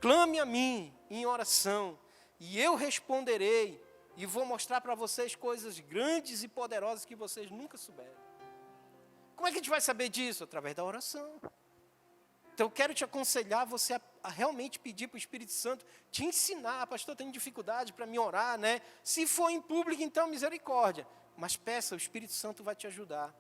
Clame a mim em oração, e eu responderei, e vou mostrar para vocês coisas grandes e poderosas que vocês nunca souberam. Como é que a gente vai saber disso? Através da oração. Então eu quero te aconselhar você a realmente pedir para o Espírito Santo te ensinar. Pastor, eu tenho dificuldade para me orar, né? Se for em público, então misericórdia. Mas peça, o Espírito Santo vai te ajudar.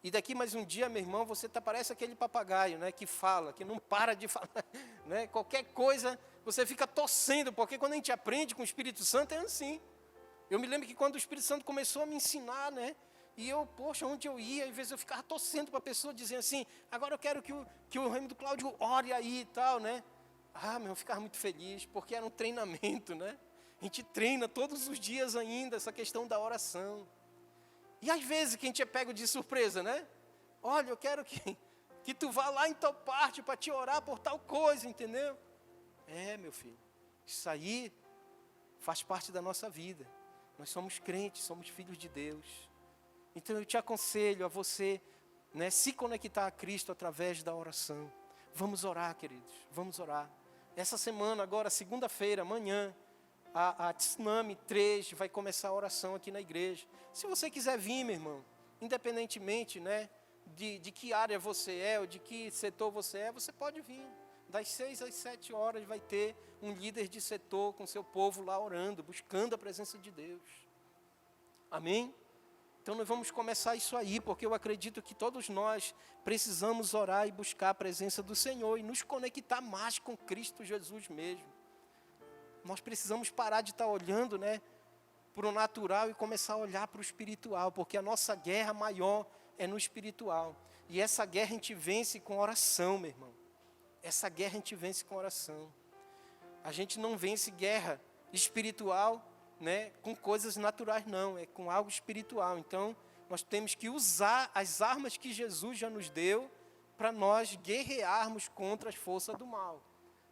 E daqui mais um dia, meu irmão, você parece aquele papagaio, né? Que fala, que não para de falar. Né? Qualquer coisa, você fica torcendo, porque quando a gente aprende com o Espírito Santo é assim. Eu me lembro que quando o Espírito Santo começou a me ensinar, né? E eu, poxa, onde eu ia, às vezes eu ficava torcendo para a pessoa, dizendo assim, agora eu quero que o Raimundo Cláudio ore aí e tal, né? Ah, meu, eu ficava muito feliz, porque era um treinamento, né? A gente treina todos os dias ainda essa questão da oração. E às vezes que a gente é pego de surpresa, né? Olha, eu quero que tu vá lá em tal parte para te orar por tal coisa, entendeu? É, meu filho, isso aí faz parte da nossa vida. Nós somos crentes, somos filhos de Deus. Então eu te aconselho a você, né, se conectar a Cristo através da oração. Vamos orar, queridos, vamos orar. Essa semana, agora, segunda-feira, amanhã, a Tsunami 3 vai começar a oração aqui na igreja. Se você quiser vir, meu irmão, independentemente, né, de que área você é, ou de que setor você é, você pode vir. Das 6 às 7 horas vai ter um líder de setor com seu povo lá orando, buscando a presença de Deus. Amém? Então nós vamos começar isso aí, porque eu acredito que todos nós precisamos orar e buscar a presença do Senhor e nos conectar mais com Cristo Jesus mesmo. Nós precisamos parar de estar olhando, né, para o natural e começar a olhar para o espiritual, porque a nossa guerra maior é no espiritual. E essa guerra a gente vence com oração, meu irmão. Essa guerra a gente vence com oração. A gente não vence guerra espiritual, né, com coisas naturais, não, é com algo espiritual. Então, nós temos que usar as armas que Jesus já nos deu para nós guerrearmos contra as forças do mal.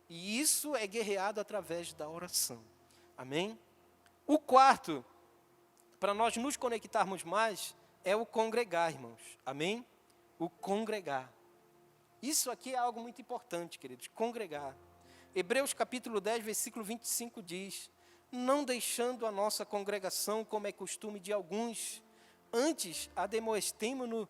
E isso é guerreado através da oração. Amém? O quarto, para nós nos conectarmos mais, é o congregar, irmãos. Amém? O congregar. Isso aqui é algo muito importante, queridos, congregar. Hebreus capítulo 10, versículo 25 diz: não deixando a nossa congregação, como é costume de alguns, antes ademoestemo-nos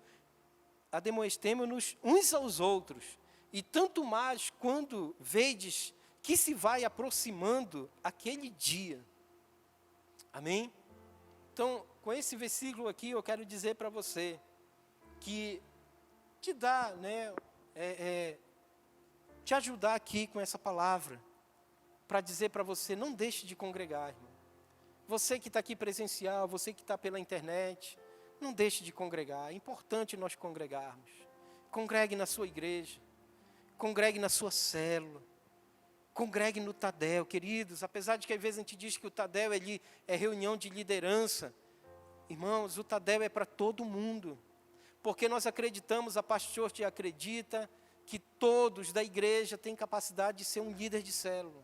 uns aos outros, e tanto mais quando vedes que se vai aproximando aquele dia. Amém? Então, com esse versículo aqui, eu quero dizer para você, que te dá, né, te ajudar aqui com essa palavra, para dizer para você, não deixe de congregar, irmão. Você que está aqui presencial, você que está pela internet, não deixe de congregar. É importante nós congregarmos. Congregue na sua igreja, congregue na sua célula, congregue no Tadel, queridos. Apesar de que às vezes a gente diz que o Tadel é reunião de liderança, irmãos, o Tadel é para todo mundo. Porque nós acreditamos, a pastor te acredita, que todos da igreja têm capacidade de ser um líder de célula.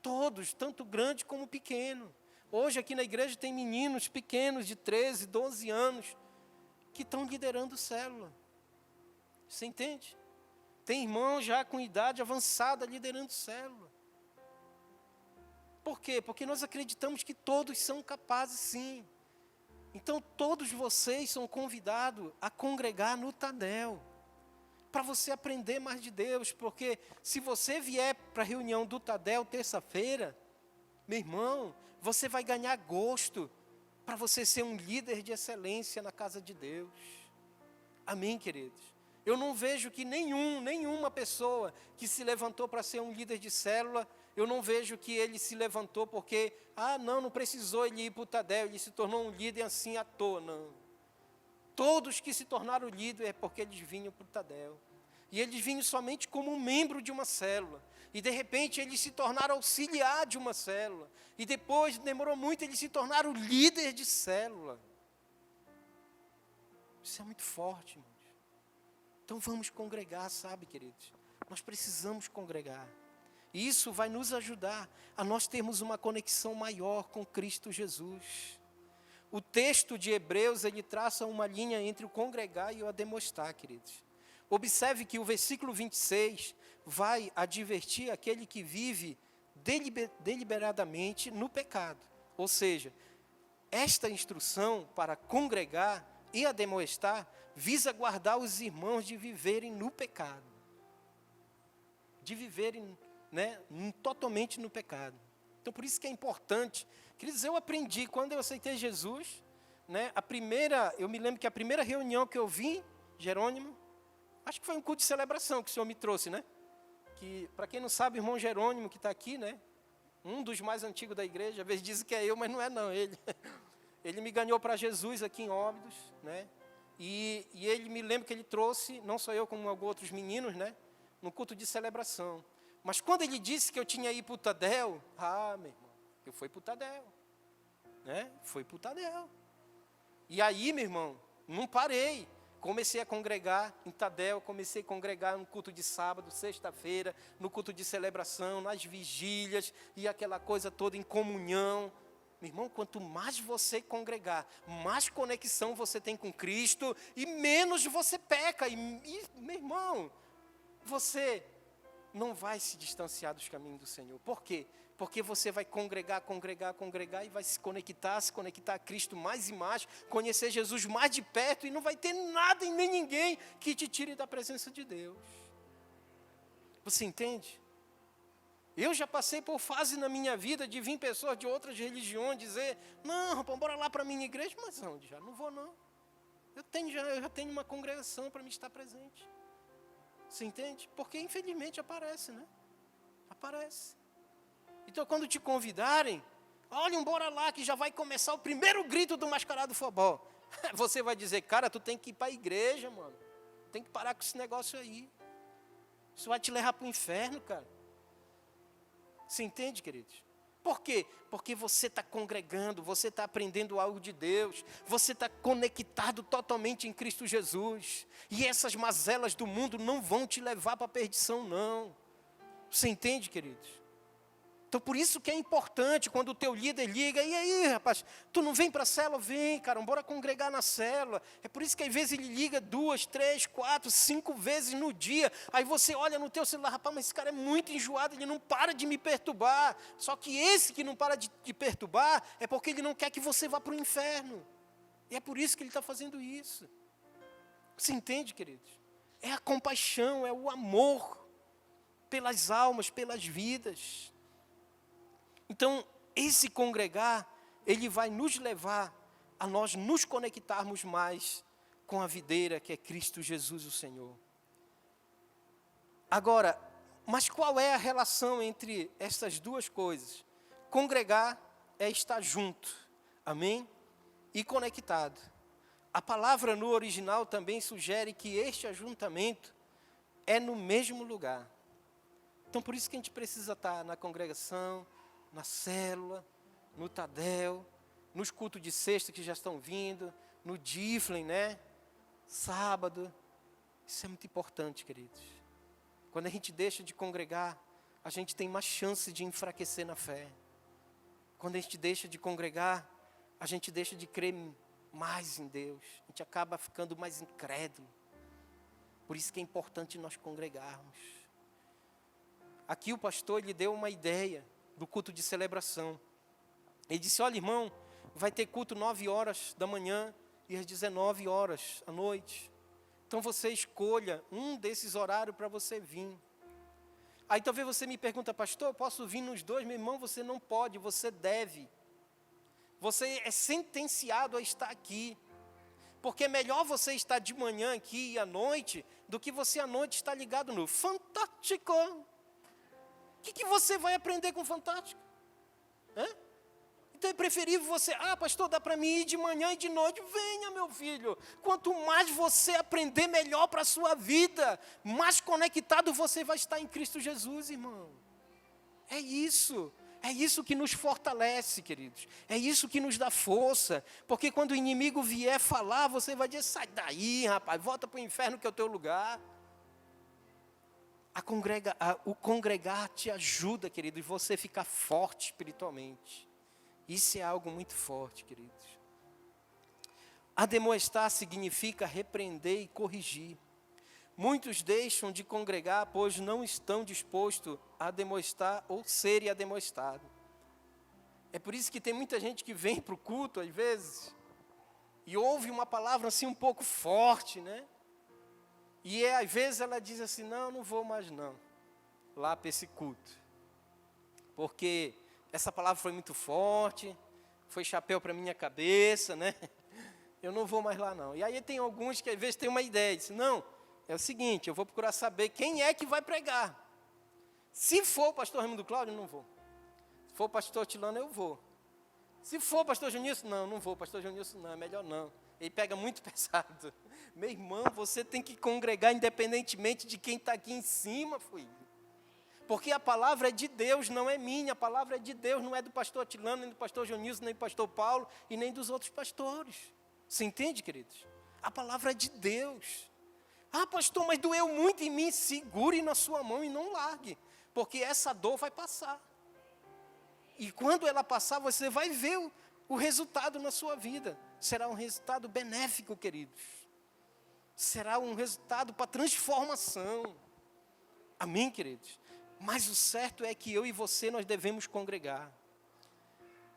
Todos, tanto grande como pequeno. Hoje aqui na igreja tem meninos pequenos de 13, 12 anos que estão liderando célula. Você entende? Tem irmão já com idade avançada liderando célula. Por quê? Porque nós acreditamos que todos são capazes, sim. Então, todos vocês são convidados a congregar no Tadel, para você aprender mais de Deus, porque se você vier para a reunião do Tadel terça-feira, meu irmão, você vai ganhar gosto para você ser um líder de excelência na casa de Deus. Amém, queridos? Eu não vejo que nenhuma pessoa que se levantou para ser um líder de célula, eu não vejo que ele se levantou porque, não precisou ele ir para o Tadel, ele se tornou um líder assim à toa, não. Todos que se tornaram líder é porque eles vinham para o Tadel. E eles vinham somente como um membro de uma célula. E de repente eles se tornaram auxiliar de uma célula. E depois, demorou muito, eles se tornaram líder de célula. Isso é muito forte, irmãos. Então vamos congregar, sabe, queridos? Nós precisamos congregar. E isso vai nos ajudar a nós termos uma conexão maior com Cristo Jesus. O texto de Hebreus, ele traça uma linha entre o congregar e o admoestar, queridos. Observe que o versículo 26 vai advertir aquele que vive deliberadamente no pecado. Ou seja, esta instrução para congregar e admoestar visa guardar os irmãos de viverem no pecado. De viverem, totalmente no pecado. Então, por isso que é importante. Queridos, eu aprendi, quando eu aceitei Jesus, eu me lembro que a primeira reunião que eu vim, Jerônimo, acho que foi um culto de celebração que o Senhor me trouxe, Que, para quem não sabe, o irmão Jerônimo, que está aqui, um dos mais antigos da igreja, às vezes dizem que é eu, mas não é não, ele. Ele me ganhou para Jesus aqui em Óbidos, E ele, me lembro que ele trouxe, não só eu, como alguns outros meninos, no culto de celebração. Mas quando ele disse que eu tinha ido para o Tadel, meu irmão, eu fui para o Tadel, Fui para o Tadel. E aí, meu irmão, não parei. Comecei a congregar em Tadel, comecei a congregar no culto de sábado, sexta-feira, no culto de celebração, nas vigílias, e aquela coisa toda em comunhão. Meu irmão, quanto mais você congregar, mais conexão você tem com Cristo, e menos você peca. E meu irmão, você não vai se distanciar dos caminhos do Senhor. Por quê? Porque você vai congregar e vai se conectar a Cristo mais e mais, conhecer Jesus mais de perto, e não vai ter nada e nem ninguém que te tire da presença de Deus. Você entende? Eu já passei por fase na minha vida de vir pessoas de outras religiões dizer, não, rapaz, bora lá para a minha igreja, mas onde? Já não vou não. Eu já tenho uma congregação para me estar presente. Você entende? Porque infelizmente aparece, Aparece. Então, quando te convidarem, olhem, bora lá, que já vai começar o primeiro grito do mascarado forró. Você vai dizer, cara, tu tem que ir para a igreja, mano. Tem que parar com esse negócio aí. Isso vai te levar para o inferno, cara. Você entende, queridos? Por quê? Porque você está congregando, você está aprendendo algo de Deus, você está conectado totalmente em Cristo Jesus. E essas mazelas do mundo não vão te levar para a perdição, não. Você entende, queridos? Então, por isso que é importante quando o teu líder liga, e aí, rapaz, tu não vem para a célula? Vem, cara, bora congregar na célula. É por isso que às vezes ele liga 2, 3, 4, 5 vezes no dia. Aí você olha no teu celular, rapaz, mas esse cara é muito enjoado, ele não para de me perturbar. Só que esse que não para de te perturbar, é porque ele não quer que você vá para o inferno. E é por isso que ele está fazendo isso. Você entende, queridos? É a compaixão, é o amor pelas almas, pelas vidas. Então, esse congregar, ele vai nos levar a nós nos conectarmos mais com a videira que é Cristo Jesus, o Senhor. Agora, mas qual é a relação entre essas duas coisas? Congregar é estar junto, amém? E conectado. A palavra no original também sugere que este ajuntamento é no mesmo lugar. Então, por isso que a gente precisa estar na congregação, na célula, no Tadel, nos cultos de sexta que já estão vindo, no Diflin, Sábado. Isso é muito importante, queridos. Quando a gente deixa de congregar, a gente tem mais chance de enfraquecer na fé. Quando a gente deixa de congregar, a gente deixa de crer mais em Deus. A gente acaba ficando mais incrédulo. Por isso que é importante nós congregarmos. Aqui o pastor lhe deu uma ideia do culto de celebração. Ele disse, olha irmão, vai ter culto 9 horas da manhã e às 19 horas à noite. Então você escolha um desses horários para você vir. Aí talvez você me pergunta, pastor, eu posso vir nos dois? Meu irmão, você não pode, você deve. Você é sentenciado a estar aqui. Porque é melhor você estar de manhã aqui e à noite, do que você à noite estar ligado no Fantástico. O que você vai aprender com Fantástico? Hã? Então é preferível você, pastor, dá para mim ir de manhã e de noite. Venha, meu filho. Quanto mais você aprender, melhor para a sua vida. Mais conectado você vai estar em Cristo Jesus, irmão. É isso. É isso que nos fortalece, queridos. É isso que nos dá força. Porque quando o inimigo vier falar, você vai dizer, sai daí, rapaz, volta para o inferno que é o teu lugar. O congregar te ajuda, querido, e você ficar forte espiritualmente. Isso é algo muito forte, queridos. Ademoestar significa repreender e corrigir. Muitos deixam de congregar, pois não estão dispostos a ademoestar ou serem ademoestados. É por isso que tem muita gente que vem para o culto, às vezes, e ouve uma palavra assim um pouco forte, né? E às vezes ela diz assim, não vou mais não, lá para esse culto. Porque essa palavra foi muito forte, foi chapéu para minha cabeça, né? Eu não vou mais lá não. E aí tem alguns que às vezes têm uma ideia, dizem, não, é o seguinte, eu vou procurar saber quem é que vai pregar. Se for o pastor Raimundo Cláudio, eu não vou. Se for o pastor Tilano, eu vou. Se for o pastor Junilson, não vou. Pastor Junilson, não, é melhor não. Ele pega muito pesado. Meu irmão, você tem que congregar independentemente de quem está aqui em cima, filho. Porque a palavra é de Deus, não é minha. A palavra é de Deus, não é do pastor Tilano, nem do pastor Junilson, nem do pastor Paulo e nem dos outros pastores. Você entende, queridos? A palavra é de Deus. Pastor, mas doeu muito em mim. Segure na sua mão e não largue. Porque essa dor vai passar. E quando ela passar, você vai ver o resultado na sua vida. Será um resultado benéfico, queridos. Será um resultado para transformação. Amém, queridos? Mas o certo é que eu e você, nós devemos congregar.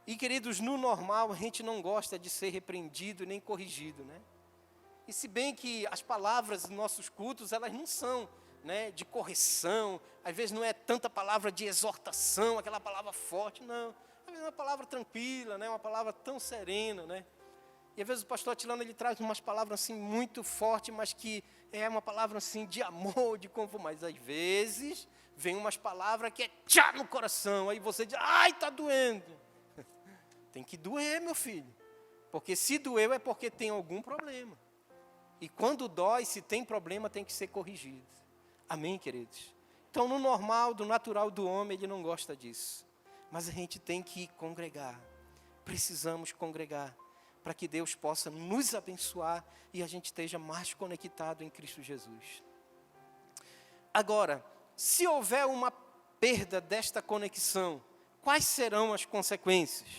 E, queridos, no normal, a gente não gosta de ser repreendido nem corrigido, né? E se bem que as palavras dos nossos cultos, elas não são, né, de correção, às vezes não é tanta palavra de exortação, aquela palavra forte, não. Às vezes é uma palavra tranquila, né, uma palavra tão serena, né. E às vezes o pastor Atilano, ele traz umas palavras assim muito fortes, mas que é uma palavra assim de amor, de conforto. Mas às vezes vem umas palavras que é tchá no coração, aí você diz, ai, está doendo. Tem que doer, meu filho, porque se doeu é porque tem algum problema. E quando dói, se tem problema, tem que ser corrigido. Amém, queridos? Então, no normal, do natural do homem, ele não gosta disso. Mas a gente tem que congregar. Precisamos congregar para que Deus possa nos abençoar e a gente esteja mais conectado em Cristo Jesus. Agora, se houver uma perda desta conexão, quais serão as consequências?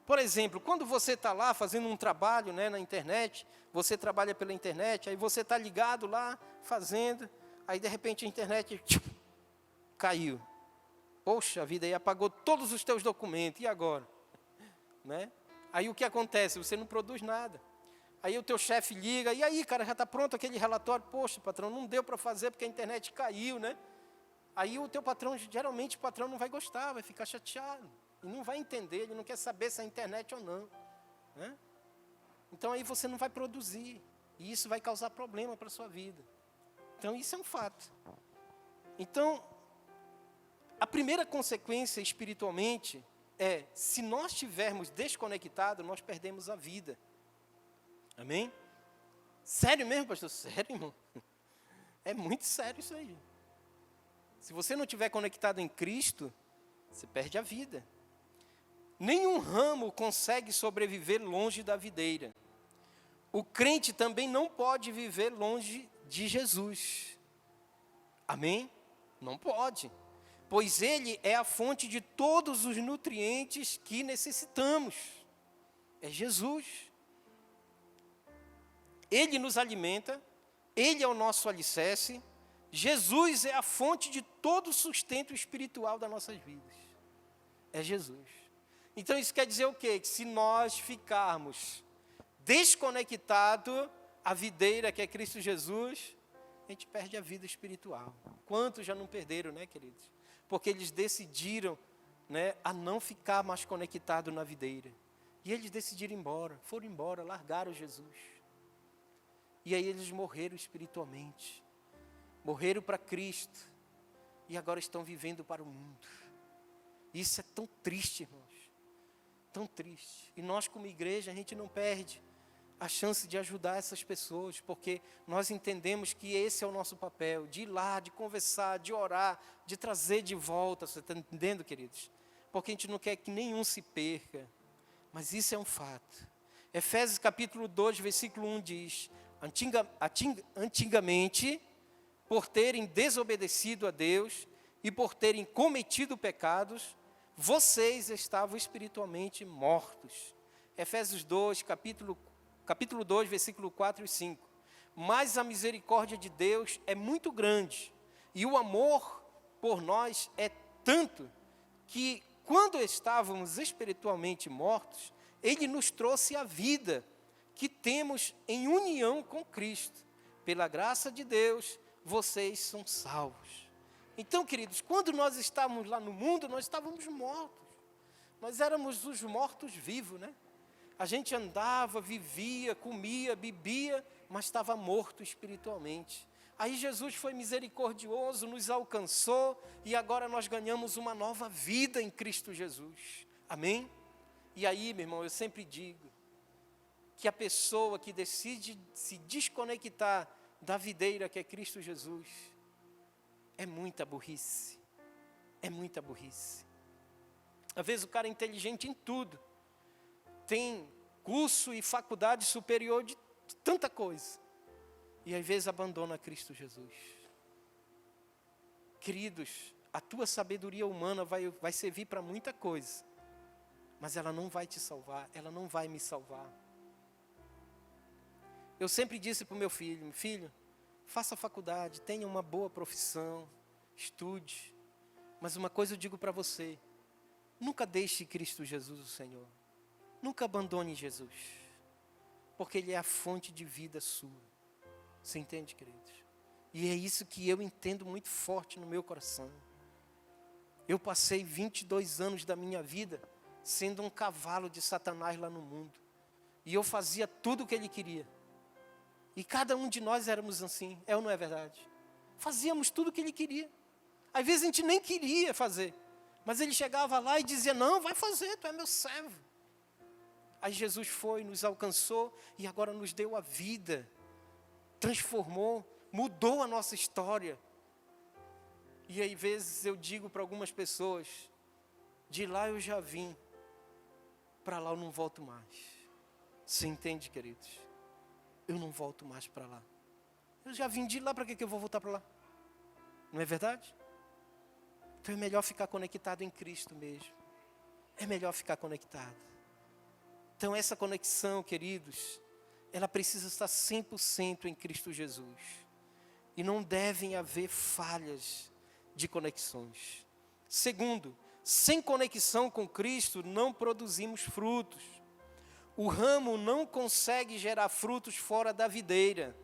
Por exemplo, quando você está lá fazendo um trabalho, né, na internet, você trabalha pela internet, aí você está ligado lá, fazendo, aí de repente a internet caiu. Poxa vida, aí apagou todos os teus documentos, e agora? Né? Aí o que acontece? Você não produz nada. Aí o teu chefe liga, e aí, cara, já está pronto aquele relatório? Poxa, patrão, não deu para fazer porque a internet caiu, né? Aí o teu patrão, geralmente o patrão não vai gostar, vai ficar chateado. E não vai entender, ele não quer saber se é internet ou não. Né? Então aí você não vai produzir. E isso vai causar problema para a sua vida. Então isso é um fato. Então, a primeira consequência espiritualmente é, se nós estivermos desconectados, nós perdemos a vida. Amém? Sério mesmo, pastor? Sério, irmão? É muito sério isso aí. Se você não estiver conectado em Cristo, você perde a vida. Nenhum ramo consegue sobreviver longe da videira. O crente também não pode viver longe de Jesus. Amém? Não pode. Pois Ele é a fonte de todos os nutrientes que necessitamos. É Jesus. Ele nos alimenta, Ele é o nosso alicerce. Jesus é a fonte de todo o sustento espiritual das nossas vidas. É Jesus. Então isso quer dizer o quê? Que se nós ficarmos desconectados à videira que é Cristo Jesus, a gente perde a vida espiritual. Quantos já não perderam, né, queridos? Porque eles decidiram, né, a não ficar mais conectado na videira. E eles decidiram ir embora, foram embora, largaram Jesus. E aí eles morreram espiritualmente. Morreram para Cristo. E agora estão vivendo para o mundo. Isso é tão triste, irmãos. Tão triste. E nós como igreja, a gente não perde a chance de ajudar essas pessoas, porque nós entendemos que esse é o nosso papel, de ir lá, de conversar, de orar, de trazer de volta, você está entendendo, queridos? Porque a gente não quer que nenhum se perca, mas isso é um fato. Efésios capítulo 2, versículo 1 diz, antigamente, por terem desobedecido a Deus e por terem cometido pecados, vocês estavam espiritualmente mortos. Efésios 2, capítulo 2, versículo 4 e 5. Mas a misericórdia de Deus é muito grande, e o amor por nós é tanto, que quando estávamos espiritualmente mortos, Ele nos trouxe a vida, que temos em união com Cristo. Pela graça de Deus, vocês são salvos. Então, queridos, quando nós estávamos lá no mundo, nós estávamos mortos. Nós éramos os mortos vivos, né? A gente andava, vivia, comia, bebia, mas estava morto espiritualmente. Aí Jesus foi misericordioso, nos alcançou, e agora nós ganhamos uma nova vida em Cristo Jesus. Amém? E aí, meu irmão, eu sempre digo que a pessoa que decide se desconectar da videira que é Cristo Jesus, é muita burrice. É muita burrice. Às vezes o cara é inteligente em tudo. Tem curso e faculdade superior de tanta coisa. E às vezes abandona Cristo Jesus. Queridos, a tua sabedoria humana vai servir para muita coisa. Mas ela não vai te salvar, ela não vai me salvar. Eu sempre disse para o meu filho, filho, faça faculdade, tenha uma boa profissão, estude. Mas uma coisa eu digo para você, nunca deixe Cristo Jesus o Senhor. Nunca abandone Jesus, porque Ele é a fonte de vida sua. Você entende, queridos? E é isso que eu entendo muito forte no meu coração. Eu passei 22 anos da minha vida sendo um cavalo de Satanás lá no mundo. E eu fazia tudo o que ele queria. E cada um de nós éramos assim, é ou não é verdade? Fazíamos tudo o que ele queria. Às vezes a gente nem queria fazer, mas ele chegava lá e dizia, não, vai fazer, tu é meu servo. Aí Jesus foi, nos alcançou e agora nos deu a vida, transformou, mudou a nossa história. E aí, às vezes, eu digo para algumas pessoas, de lá eu já vim, para lá eu não volto mais. Você entende, queridos? Eu não volto mais para lá. Eu já vim de lá, para que eu vou voltar para lá? Não é verdade? Então é melhor ficar conectado em Cristo mesmo. É melhor ficar conectado. Então essa conexão, queridos, ela precisa estar 100% em Cristo Jesus. E não devem haver falhas de conexões. Segundo, sem conexão com Cristo não produzimos frutos. O ramo não consegue gerar frutos fora da videira.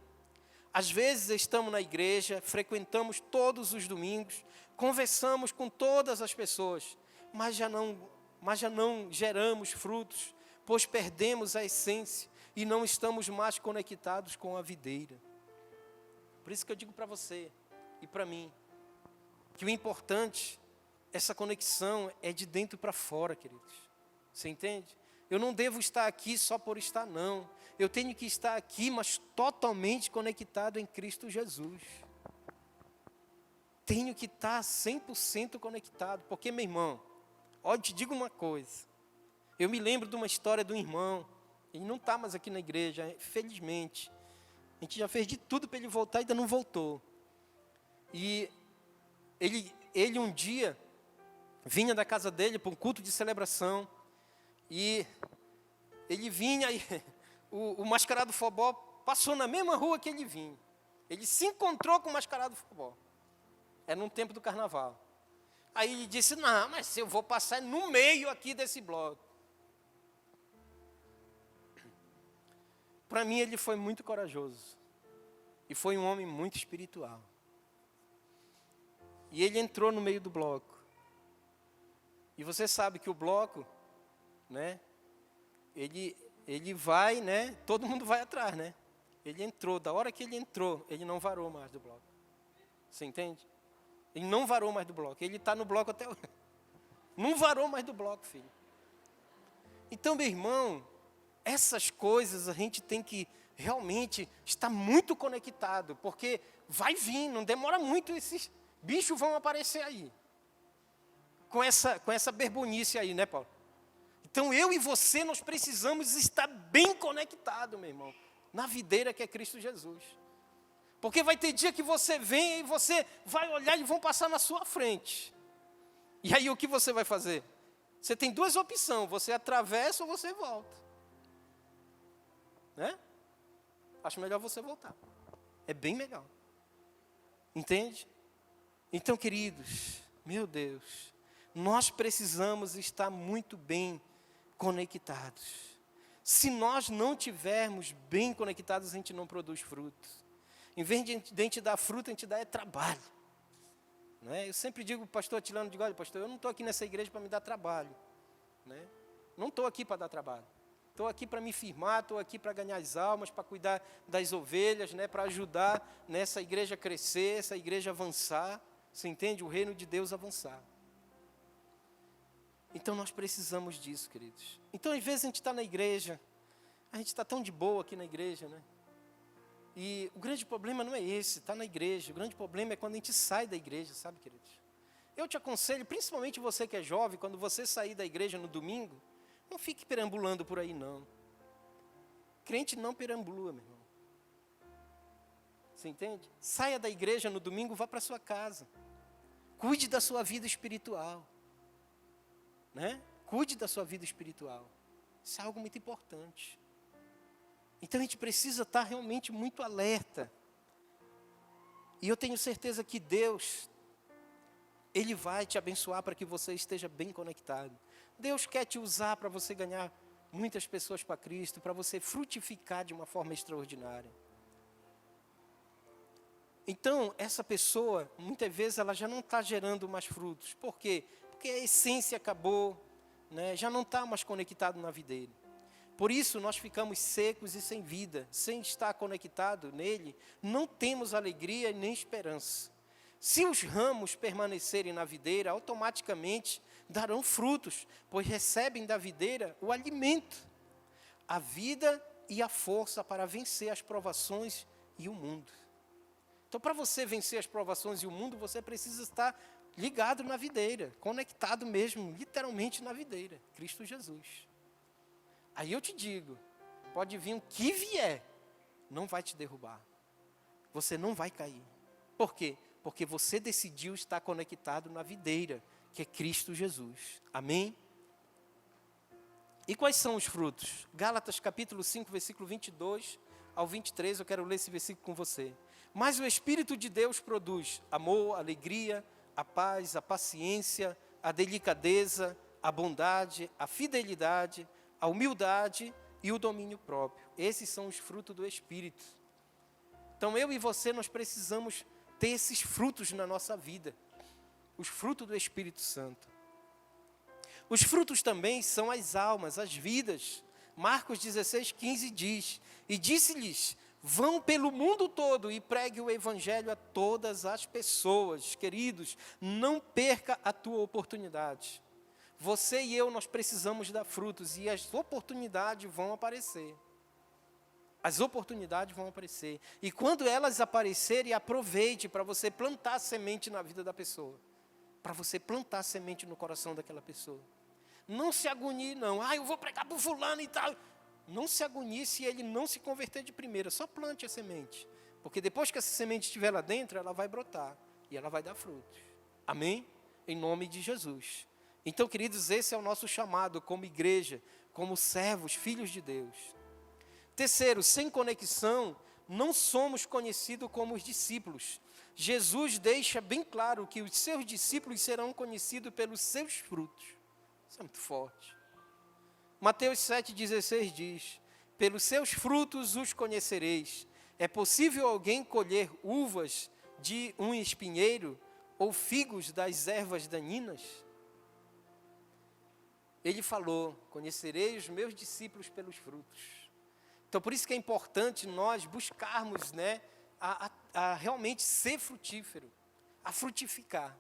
Às vezes estamos na igreja, frequentamos todos os domingos, conversamos com todas as pessoas, mas já não geramos frutos, pois perdemos a essência e não estamos mais conectados com a videira. Por isso que eu digo para você e para mim, que o importante, essa conexão é de dentro para fora, queridos. Você entende? Eu não devo estar aqui só por estar, não. Eu tenho que estar aqui, mas totalmente conectado em Cristo Jesus. Tenho que estar 100% conectado, porque, meu irmão, olha, te digo uma coisa. Eu me lembro de uma história do irmão, ele não está mais aqui na igreja, felizmente. A gente já fez de tudo para ele voltar e ainda não voltou. E ele um dia vinha da casa dele para um culto de celebração. E ele vinha e o mascarado Fobó passou na mesma rua que ele vinha. Ele se encontrou com o mascarado do futebol. Era num tempo do carnaval. Aí ele disse, não, mas eu vou passar no meio aqui desse bloco. Para mim ele foi muito corajoso. E foi um homem muito espiritual. E ele entrou no meio do bloco. E você sabe que o bloco, né, ele vai, né, todo mundo vai atrás, né? Ele entrou, da hora que ele entrou, ele não varou mais do bloco. Você entende? Ele não varou mais do bloco, ele está no bloco até hoje. Não varou mais do bloco, filho. Então, meu irmão, essas coisas a gente tem que realmente estar muito conectado, porque vai vir, não demora muito, esses bichos vão aparecer aí. Com essa berbonice aí, né, Paulo? Então, eu e você, nós precisamos estar bem conectados, meu irmão, na videira que é Cristo Jesus. Porque vai ter dia que você vem e você vai olhar e vão passar na sua frente. E aí, o que você vai fazer? Você tem duas opções, você atravessa ou você volta. Né? Acho melhor você voltar. É bem melhor. Entende? Então, queridos, meu Deus, nós precisamos estar muito bem conectados. Se nós não tivermos bem conectados, a gente não produz frutos. Em vez de a gente dar fruto, a gente dá trabalho. Né? Eu sempre digo, pastor Atilano, digo, olha, pastor, eu não estou aqui nessa igreja para me dar trabalho. Né? Não estou aqui para dar trabalho. Estou aqui para me firmar, estou aqui para ganhar as almas, para cuidar das ovelhas, né? Para ajudar nessa igreja a crescer, essa igreja avançar. Você entende? O reino de Deus avançar. Então nós precisamos disso, queridos. Então às vezes a gente está na igreja, a gente está tão de boa aqui na igreja, né? E o grande problema não é esse, está na igreja. O grande problema é quando a gente sai da igreja, sabe, queridos? Eu te aconselho, principalmente você que é jovem, quando você sair da igreja no domingo, não fique perambulando por aí, não. Crente não perambula, meu irmão. Você entende? Saia da igreja no domingo, vá para sua casa. Cuide da sua vida espiritual. Né? Cuide da sua vida espiritual. Isso é algo muito importante. Então a gente precisa estar realmente muito alerta. E eu tenho certeza que Deus, Ele vai te abençoar para que você esteja bem conectado. Deus quer te usar para você ganhar muitas pessoas para Cristo, para você frutificar de uma forma extraordinária. Então, essa pessoa, muitas vezes, ela já não está gerando mais frutos. Por quê? Porque a essência acabou, né? Já não está mais conectado na videira. Por isso, nós ficamos secos e sem vida. Sem estar conectado nele, não temos alegria nem esperança. Se os ramos permanecerem na videira, automaticamente darão frutos, pois recebem da videira o alimento, a vida e a força para vencer as provações e o mundo. Então, para você vencer as provações e o mundo, você precisa estar ligado na videira, conectado mesmo, literalmente na videira, Cristo Jesus. Aí eu te digo, pode vir o que vier, não vai te derrubar. Você não vai cair. Por quê? Porque você decidiu estar conectado na videira, que é Cristo Jesus. Amém? E quais são os frutos? Gálatas capítulo 5, versículo 22 ao 23, eu quero ler esse versículo com você. Mas o Espírito de Deus produz amor, alegria, a paz, a paciência, a delicadeza, a bondade, a fidelidade, a humildade e o domínio próprio. Esses são os frutos do Espírito. Então eu e você, nós precisamos ter esses frutos na nossa vida. Os frutos do Espírito Santo. Os frutos também são as almas, as vidas. Marcos 16:15 diz, e disse-lhes, vão pelo mundo todo e pregue o evangelho a todas as pessoas. Queridos, não perca a tua oportunidade. Você e eu, nós precisamos dar frutos e as oportunidades vão aparecer. As oportunidades vão aparecer. E quando elas aparecerem, aproveite para você plantar semente na vida da pessoa. Para você plantar semente no coração daquela pessoa. Não se agonie, não. Eu vou pregar para o fulano e tal. Não se agonie se ele não se converter de primeira. Só plante a semente. Porque depois que essa semente estiver lá dentro, ela vai brotar. E ela vai dar frutos. Amém? Em nome de Jesus. Então, queridos, esse é o nosso chamado como igreja, como servos, filhos de Deus. Terceiro, sem conexão, não somos conhecidos como os discípulos. Jesus deixa bem claro que os seus discípulos serão conhecidos pelos seus frutos. Isso é muito forte. Mateus 7,16 diz: pelos seus frutos os conhecereis. É possível alguém colher uvas de um espinheiro ou figos das ervas daninhas? Ele falou: conhecerei os meus discípulos pelos frutos. Então, por isso que é importante nós buscarmos, a realmente ser frutífero, a frutificar.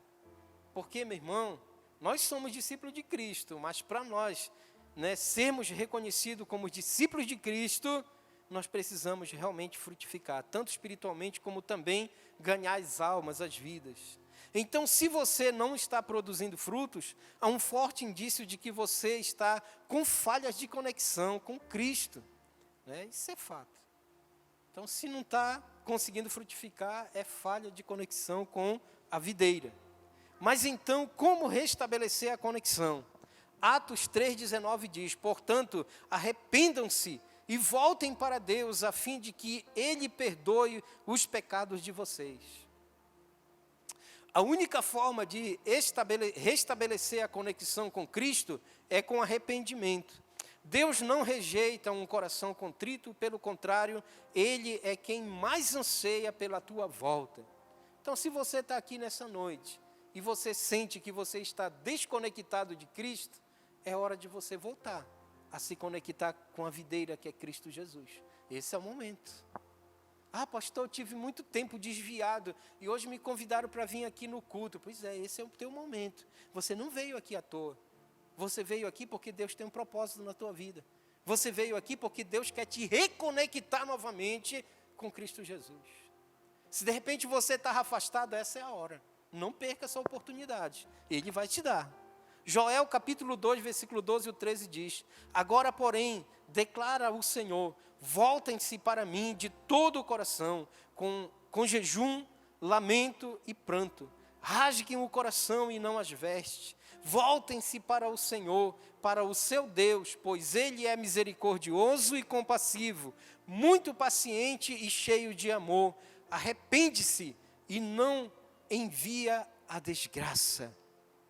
Porque, meu irmão, nós somos discípulos de Cristo, mas para nós, sermos reconhecidos como discípulos de Cristo, nós precisamos realmente frutificar, tanto espiritualmente como também ganhar as almas, as vidas. Então, se você não está produzindo frutos, há um forte indício de que você está com falhas de conexão com Cristo. Isso é fato. Então, se não está conseguindo frutificar, é falha de conexão com a videira. Mas então, como restabelecer a conexão? Atos 3,19 diz: portanto, arrependam-se e voltem para Deus, a fim de que Ele perdoe os pecados de vocês. A única forma de restabelecer a conexão com Cristo é com arrependimento. Deus não rejeita um coração contrito, pelo contrário, Ele é quem mais anseia pela tua volta. Então, se você está aqui nessa noite e você sente que você está desconectado de Cristo, é hora de você voltar a se conectar com a videira que é Cristo Jesus. Esse é o momento. Ah, pastor, eu tive muito tempo desviado e hoje me convidaram para vir aqui no culto. Pois é, esse é o teu momento. Você não veio aqui à toa. Você veio aqui porque Deus tem um propósito na tua vida. Você veio aqui porque Deus quer te reconectar novamente com Cristo Jesus. Se de repente você está afastado, essa é a hora. Não perca essa oportunidade. Ele vai te dar. Joel capítulo 2, versículo 12 e 13 diz: agora, porém, declara o Senhor, voltem-se para mim de todo o coração, com jejum, lamento e pranto. Rasguem o coração e não as vestes. Voltem-se para o Senhor, para o seu Deus, pois Ele é misericordioso e compassivo, muito paciente e cheio de amor. Arrepende-se e não envia a desgraça.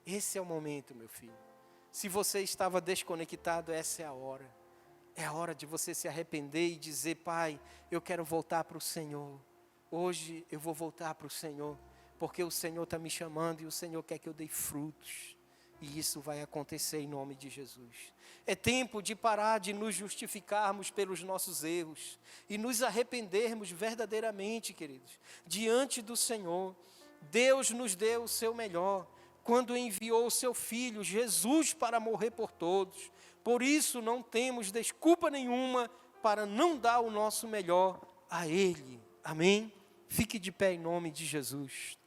Esse é o momento, meu filho. Se você estava desconectado, essa é a hora. É a hora de você se arrepender e dizer: Pai, eu quero voltar para o Senhor. Hoje eu vou voltar para o Senhor, porque o Senhor está me chamando e o Senhor quer que eu dê frutos. E isso vai acontecer em nome de Jesus. É tempo de parar de nos justificarmos pelos nossos erros e nos arrependermos verdadeiramente, queridos, diante do Senhor. Deus nos deu o seu melhor quando enviou o seu Filho, Jesus, para morrer por todos. Por isso não temos desculpa nenhuma para não dar o nosso melhor a Ele. Amém? Fique de pé em nome de Jesus.